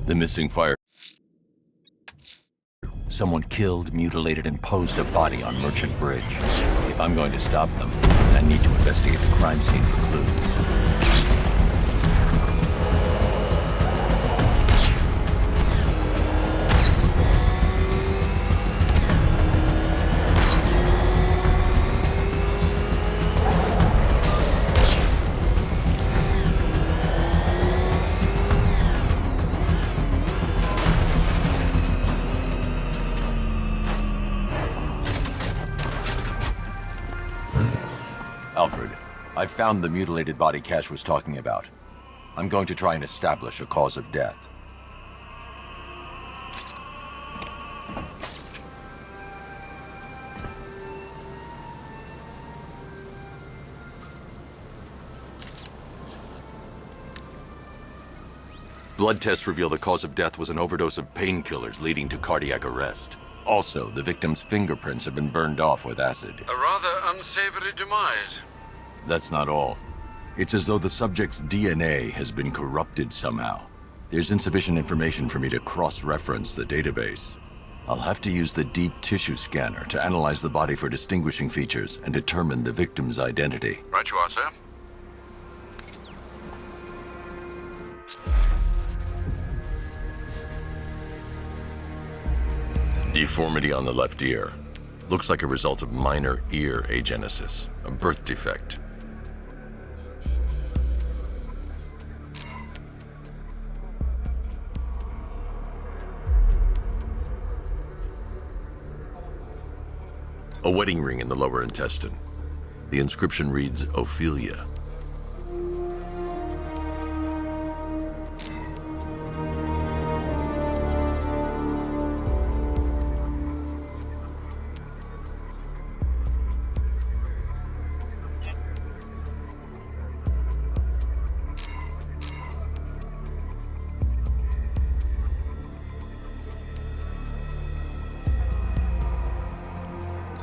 The missing fire. Someone killed, mutilated, and posed a body on Merchant Bridge. If I'm going to stop them, I need to investigate the crime scene for clues. Alfred, I found the mutilated body Cash was talking about. I'm going to try and establish a cause of death. Blood tests reveal the cause of death was an overdose of painkillers leading to cardiac arrest. Also, the victim's fingerprints have been burned off with acid. A rather unsavory demise. That's not all. It's as though the subject's DNA has been corrupted somehow. There's insufficient information for me to cross-reference the database. I'll have to use the deep tissue scanner to analyze the body for distinguishing features and determine the victim's identity. Right you are, sir. Deformity on the left ear. Looks like a result of minor ear agenesis, a birth defect. A wedding ring in the lower intestine. The inscription reads, Ophelia.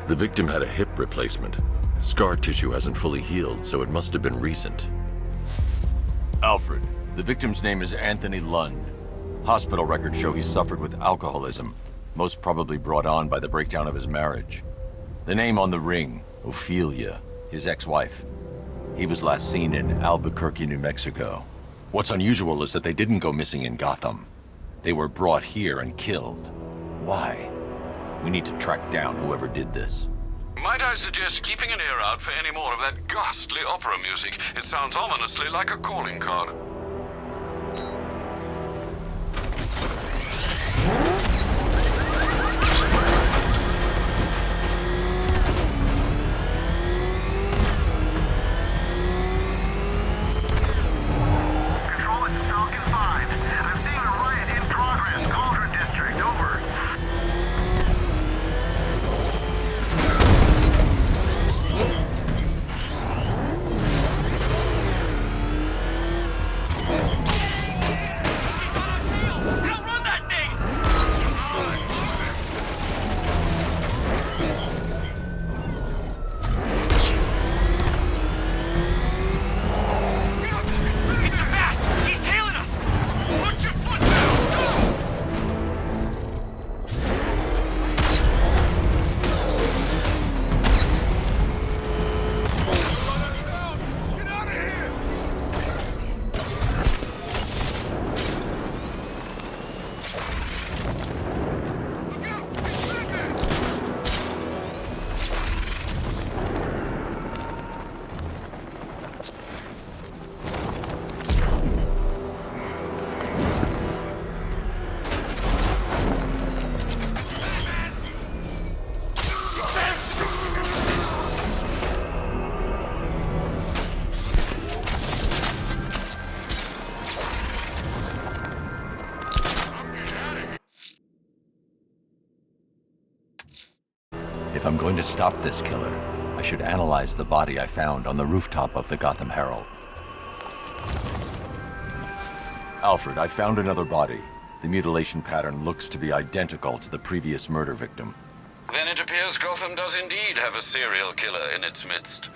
The victim had a hip replacement. Scar tissue hasn't fully healed, so it must have been recent. Alfred, the victim's name is Anthony Lund. Hospital records show he suffered with alcoholism, most probably brought on by the breakdown of his marriage. The name on the ring, Ophelia, his ex-wife. He was last seen in Albuquerque, New Mexico. What's unusual is that they didn't go missing in Gotham. They were brought here and killed. Why? We need to track down whoever did this. Might I suggest keeping an ear out for any more of that ghastly opera music? It sounds ominously like a calling card. Control, it's Falcon 5. I'm seeing a riot in progress. Confront district, over. If I'm going to stop this killer, I should analyze the body I found on the rooftop of the Gotham Herald. Alfred, I found another body. The mutilation pattern looks to be identical to the previous murder victim. Then it appears Gotham does indeed have a serial killer in its midst.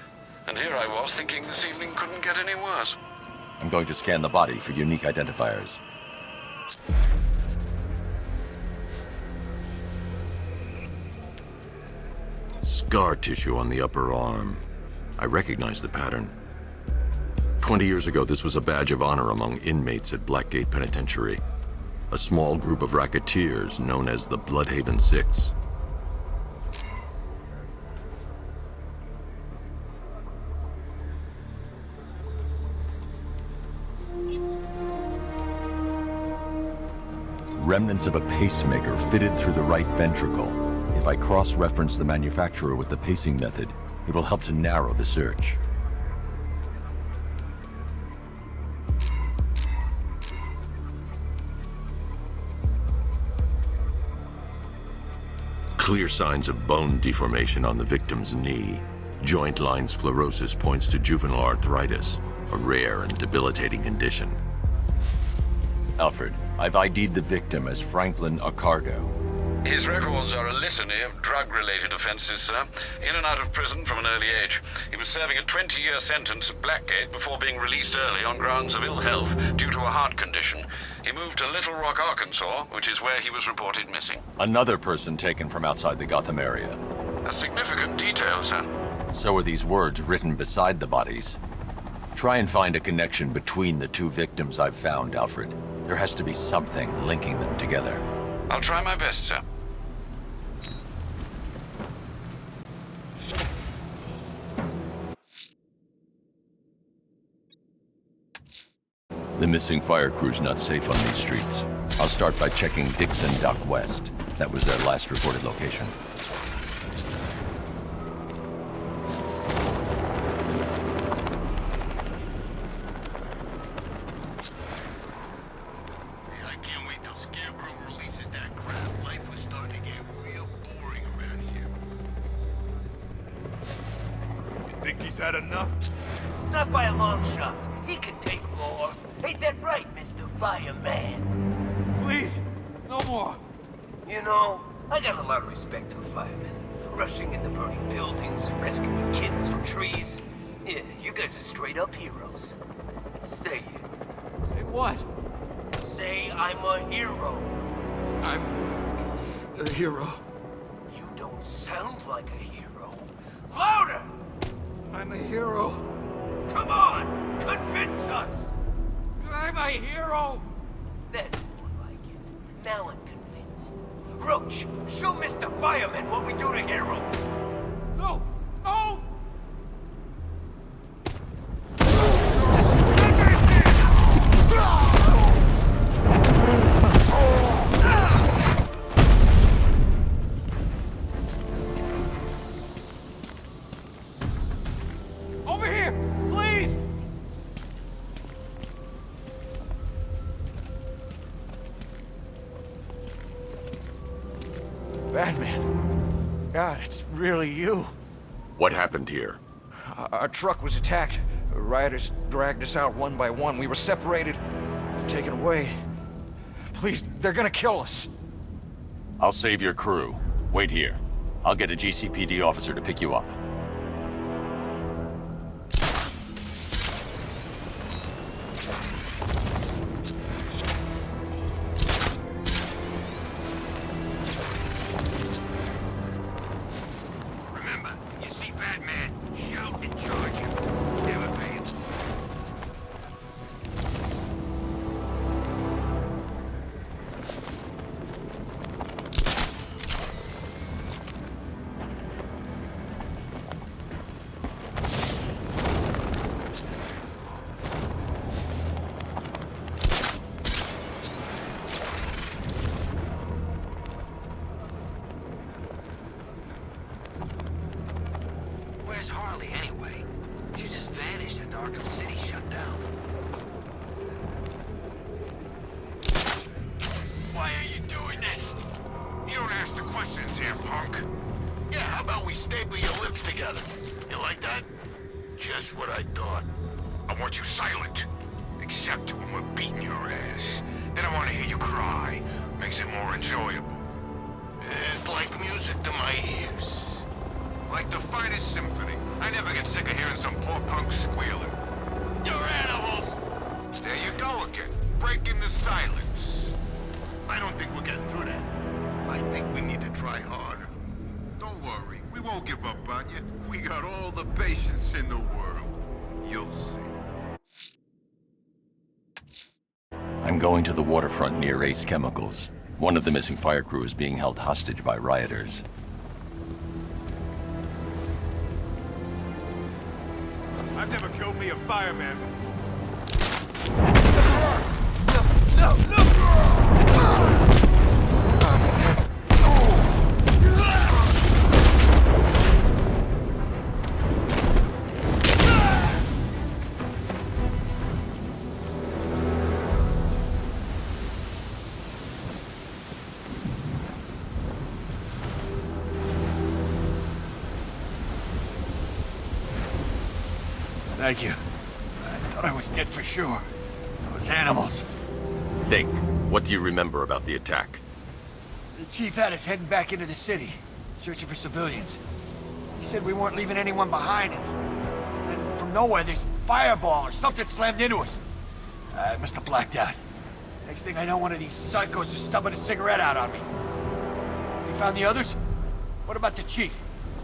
And here I was thinking this evening couldn't get any worse. I'm going to scan the body for unique identifiers. Scar tissue on the upper arm. I recognize the pattern. 20 years ago, this was a badge of honor among inmates at Blackgate Penitentiary. A small group of racketeers known as the Bloodhaven Six. Remnants of a pacemaker fitted through the right ventricle. If I cross-reference the manufacturer with the pacing method, it will help to narrow the search. Clear signs of bone deformation on the victim's knee. Joint line sclerosis points to juvenile arthritis, a rare and debilitating condition. Alfred, I've ID'd the victim as Franklin Accardo. His records are a litany of drug-related offenses, sir. In and out of prison from an early age. He was serving a 20-year sentence at Blackgate before being released early on grounds of ill health due to a heart condition. He moved to Little Rock, Arkansas, which is where he was reported missing. Another person taken from outside the Gotham area. A significant detail, sir. So are these words written beside the bodies. Try and find a connection between the two victims I've found, Alfred. There has to be something linking them together. I'll try my best, sir. The missing fire crew's not safe on these streets. I'll start by checking Dixon Dock West. That was their last reported location. I can't wait till Scarecrow releases that crap. Life was starting to get real boring around here. You think he's had enough? Not by a long shot. He can take more. Ain't that right, Mr. Fireman? Please, no more. You know, I got a lot of respect for firemen. Rushing into burning buildings, rescuing kittens from trees. Yeah, you guys are straight up heroes. Say it. Say what? Say I'm a hero. I'm a hero. You don't sound like a hero. Louder! I'm a hero. Come on! Convince us! I'm a hero. That's more like it. Now I'm convinced. Roach, show Mr. Fireman what we do to heroes. No! No! Over here! Please! Batman. God, it's really you. What happened here? Our truck was attacked. Rioters dragged us out one by one. We were separated, taken away. Please, they're gonna kill us. I'll save your crew. Wait here. I'll get a GCPD officer to pick you up. Remember, you see Batman, shout and charge him. Never fail. Where's Harley, anyway? She just vanished after Arkham City shut down. Why are you doing this? You don't ask the questions here, punk. Yeah, how about we staple your lips together? You like that? Just what I thought. I want you silent. Except when we're beating your ass. Then I want to hear you cry. Makes it more enjoyable. It's like music to my ears. Like the finest symphony. I never get sick of hearing some poor punk squealing. You're animals! There you go again. Breaking the silence. I don't think we're getting through that. I think we need to try harder. Don't worry. We won't give up on you. We got all the patience in the world. You'll see. I'm going to the waterfront near Ace Chemicals. One of the missing fire crew is being held hostage by rioters. I've never killed me a fireman. Thank you. I thought I was dead for sure. Those animals. Think, what do you remember about the attack? The chief had us heading back into the city, searching for civilians. He said we weren't leaving anyone behind, and then from nowhere this fireball or something slammed into us. I must have blacked out. Next thing I know, one of these psychos is stubbing a cigarette out on me. You found the others? What about the chief?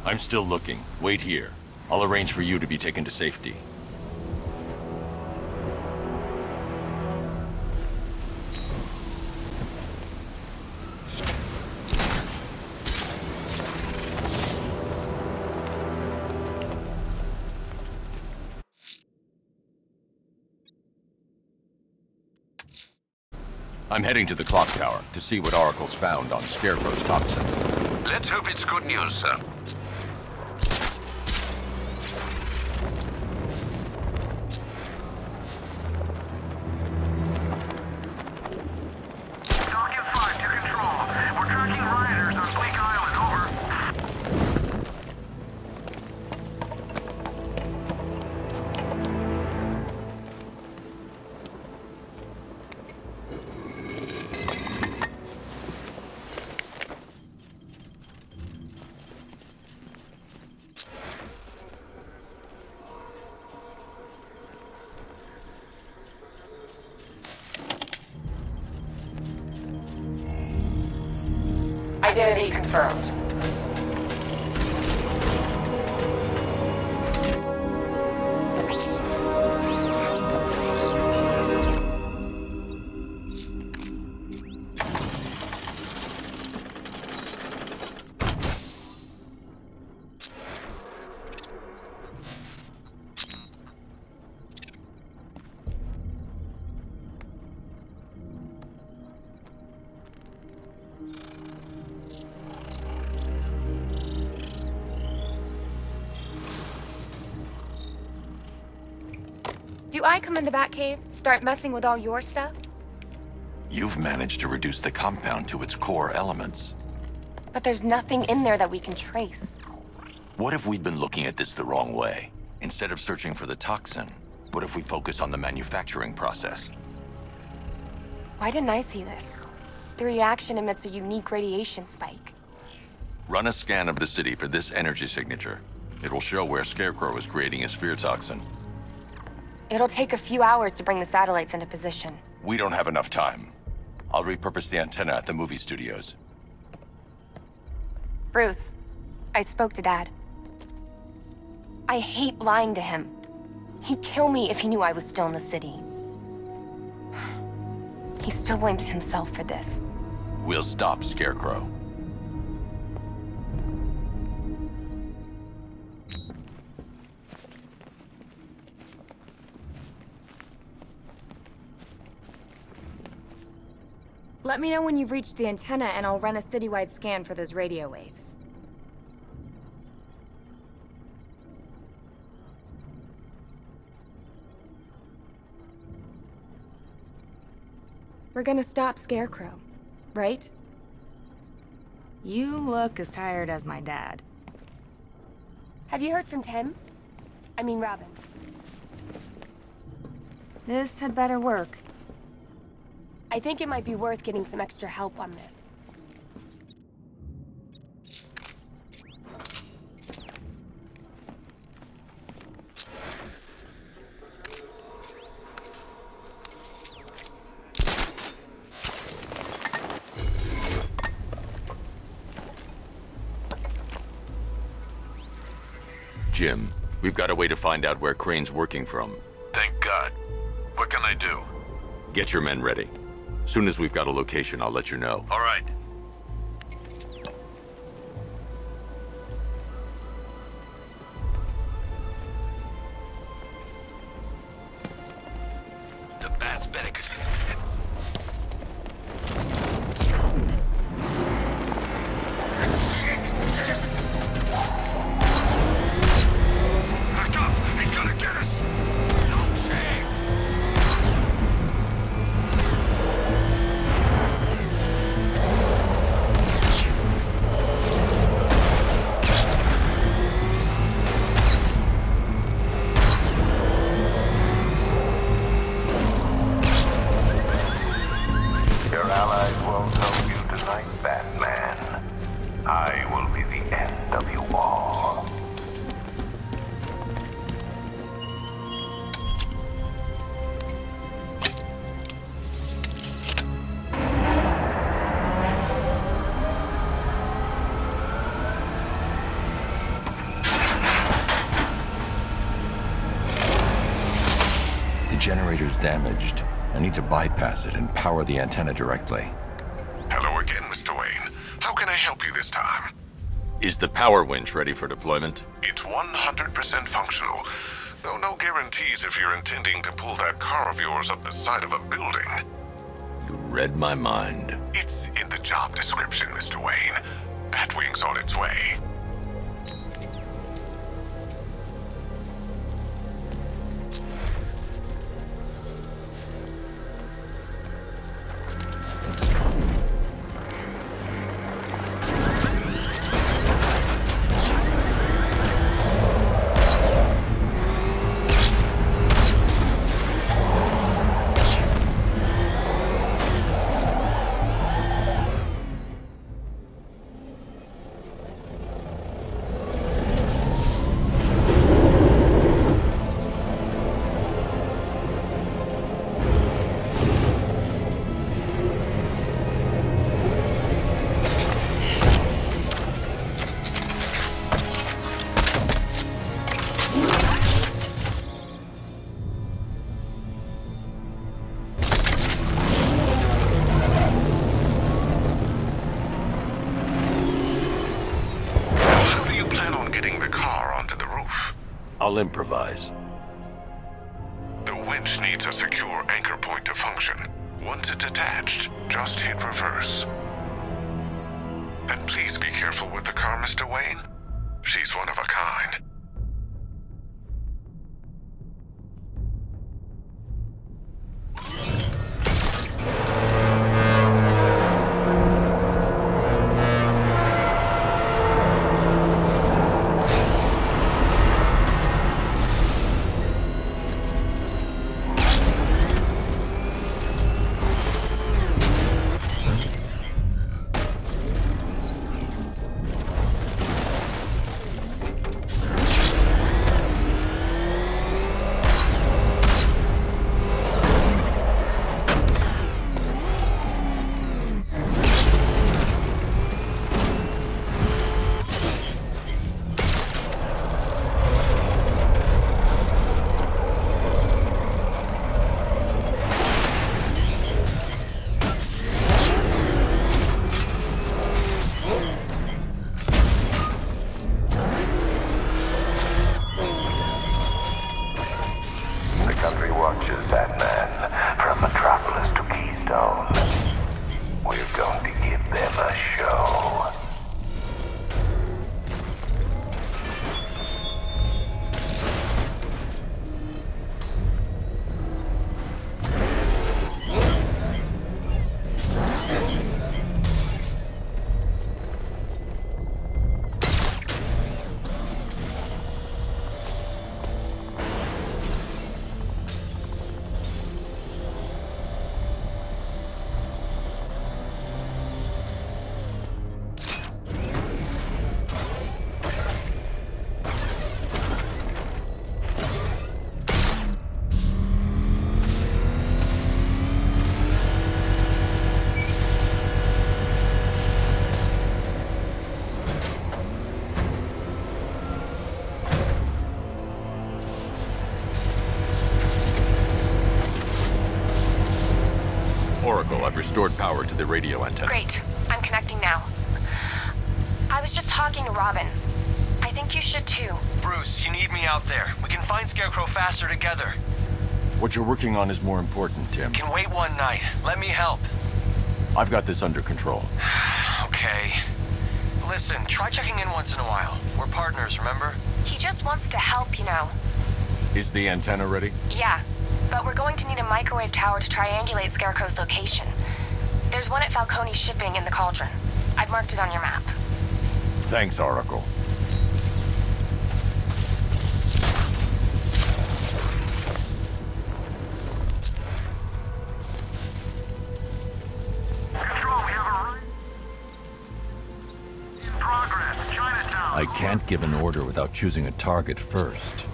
I'm still looking. Wait here. I'll arrange for you to be taken to safety. I'm heading to the clock tower to see what Oracle's found on Scarecrow's toxin. Let's hope it's good news, sir. Identity confirmed. Do I come in the Batcave, start messing with all your stuff? You've managed to reduce the compound to its core elements. But there's nothing in there that we can trace. What if we'd been looking at this the wrong way? Instead of searching for the toxin, what if we focus on the manufacturing process? Why didn't I see this? The reaction emits a unique radiation spike. Run a scan of the city for this energy signature. It will show where Scarecrow is creating his fear toxin. It'll take a few hours to bring the satellites into position. We don't have enough time. I'll repurpose the antenna at the movie studios. Bruce, I spoke to Dad. I hate lying to him. He'd kill me if he knew I was still in the city. He still blames himself for this. We'll stop Scarecrow. Let me know when you've reached the antenna and I'll run a citywide scan for those radio waves. We're gonna stop Scarecrow, right? You look as tired as my dad. Have you heard from Tim? I mean Robin. This had better work. I think it might be worth getting some extra help on this. Jim, we've got a way to find out where Crane's working from. Thank God. What can I do? Get your men ready. Soon as we've got a location, I'll let you know. All right. The bat's better. Back up! He's gonna get us! No chance! Your allies won't help you tonight, Batman. I will be the end of you all. The generator's damaged. I need to bypass it and power the antenna directly. Hello again, Mr. Wayne. How can I help you this time? Is the power winch ready for deployment? It's 100% functional, though no guarantees if you're intending to pull that car of yours up the side of a building. You read my mind. It's in the job description, Mr. Wayne. Batwing's on its way. I'll improvise. The winch needs a secure anchor point to function. Once it's attached, just hit reverse. And please be careful with the car, Mr. Wayne. She's one of a kind. Oracle. I've restored power to the radio antenna. Great. I'm connecting now. I was just talking to Robin. I think you should too. Bruce, you need me out there. We can find Scarecrow faster together. What you're working on is more important, Tim. Can wait one night. Let me help. I've got this under control. Okay. Listen, try checking in once in a while. We're partners, remember? He just wants to help, you know. Is the antenna ready? Yeah, but we're going to need a microwave tower to triangulate Scarecrow's location. There's one at Falcone's shipping in the Cauldron. I've marked it on your map. Thanks, Oracle. I can't give an order without choosing a target first.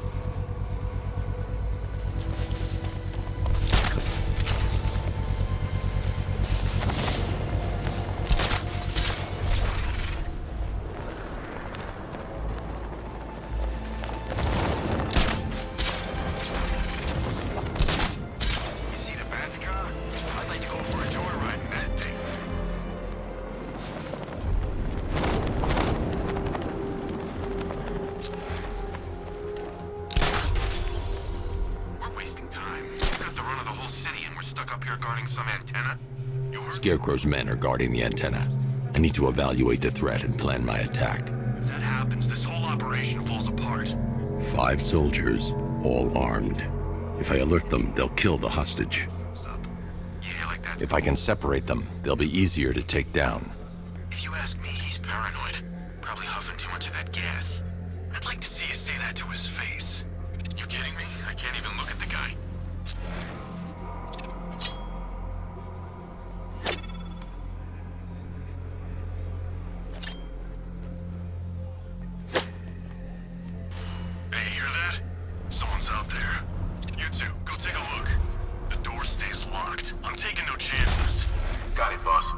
Scarecrow's men are guarding the antenna. I need to evaluate the threat and plan my attack. If that happens, this whole operation falls apart. 5 soldiers, all armed. If I alert them, they'll kill the hostage. If I can separate them, they'll be easier to take down. If you ask me, he's paranoid. Probably huffing too much of that gas. I'd like to see you say that to his face. You kidding me? I can't even look at the guy. Hey, hear that? Someone's out there. You two, go take a look. The door stays locked. I'm taking no chances. Got it, boss.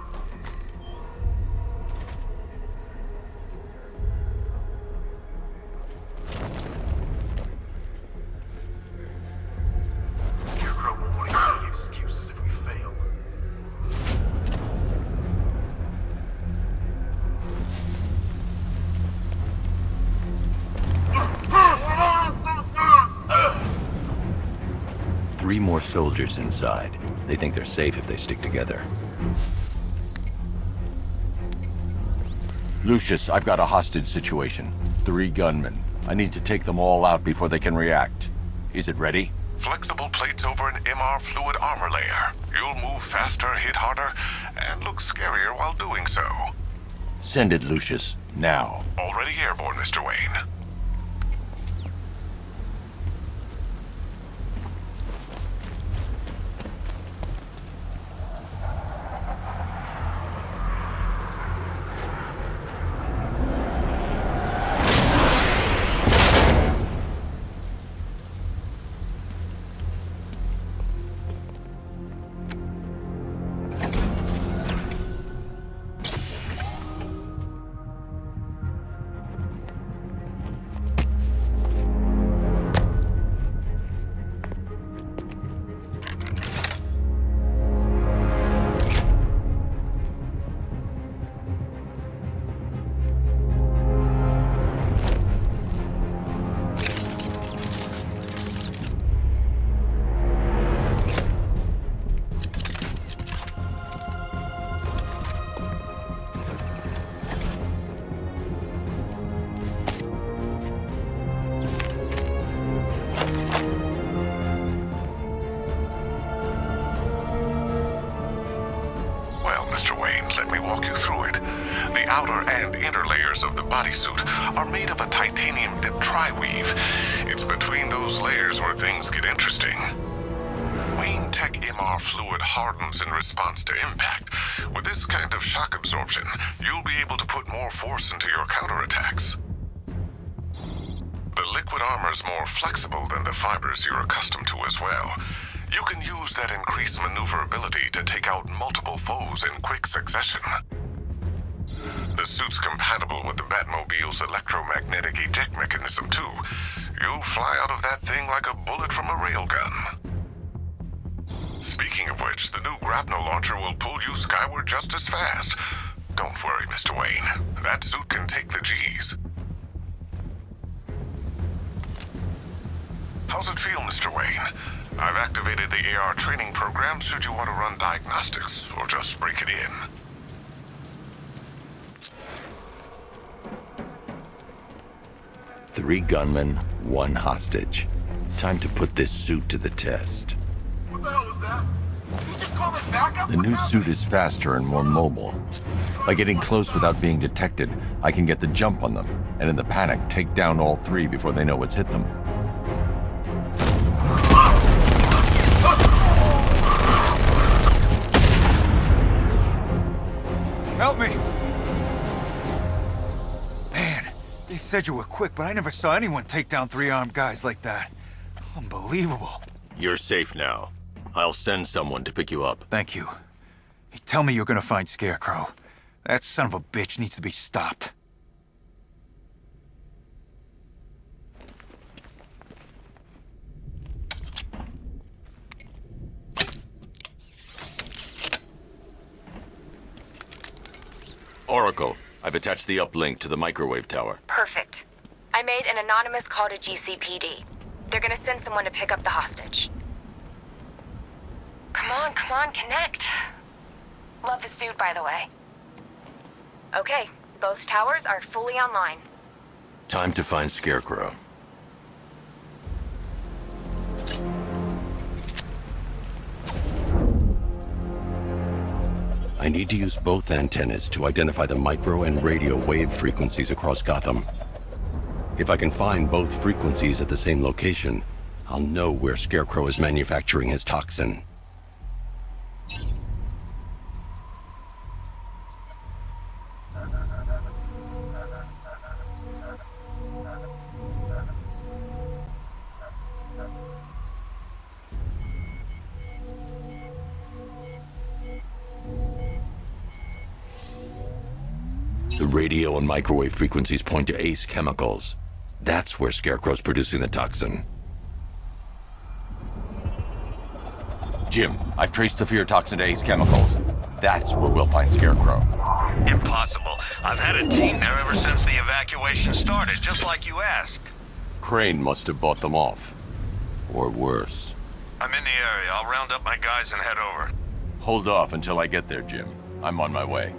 Scarecrow won't want any excuses if we fail. Three more soldiers inside. They think they're safe if they stick together. Lucius, I've got a hostage situation. 3 gunmen. I need to take them all out before they can react. Is it ready? Flexible plates over an MR fluid armor layer. You'll move faster, hit harder, and look scarier while doing so. Send it, Lucius. Now. Already airborne, Mr. Wayne. Outer and inner layers of the bodysuit are made of a titanium dip tri-weave. It's between those layers where things get interesting. Wayne Tech MR fluid hardens in response to impact. With this kind of shock absorption, you'll be able to put more force into your counterattacks. The liquid armor's more flexible than the fibers you're accustomed to as well. You can use that increased maneuverability to take out multiple foes in quick succession. The suit's compatible with the Batmobile's electromagnetic eject mechanism, too. You'll fly out of that thing like a bullet from a railgun. Speaking Speaking of which, the new grapnel launcher will pull you skyward just as fast. Don't worry, Mr. Wayne. That suit can take the G's. How's it feel, Mr. Wayne? I've activated the AR training program should you want to run diagnostics, or just break it in. Three gunmen, one hostage. Time to put this suit to the test. What the hell was that? Did you just call it backup? The new suit is faster and more mobile. By getting close without being detected, I can get the jump on them, and in the panic, take down all three before they know what's hit them. Help me! Man, they said you were quick, but I never saw anyone take down three armed guys like that. Unbelievable. You're safe now. I'll send someone to pick you up. Thank you. Hey, tell me you're gonna find Scarecrow. That son of a bitch needs to be stopped. Oracle, I've attached the uplink to the microwave tower. Perfect. I made an anonymous call to GCPD. They're gonna send someone to pick up the hostage. Come on, connect. Love the suit, by the way. Okay, both towers are fully online. Time to find Scarecrow. I need to use both antennas to identify the micro and radio wave frequencies across Gotham. If I can find both frequencies at the same location, I'll know where Scarecrow is manufacturing his toxin. The radio and microwave frequencies point to Ace Chemicals. That's where Scarecrow's producing the toxin. Jim, I've traced the fear toxin to Ace Chemicals. That's where we'll find Scarecrow. Impossible. I've had a team there ever since the evacuation started, just like you asked. Crane must have bought them off. Or worse. I'm in the area. I'll round up my guys and head over. Hold off until I get there, Jim. I'm on my way.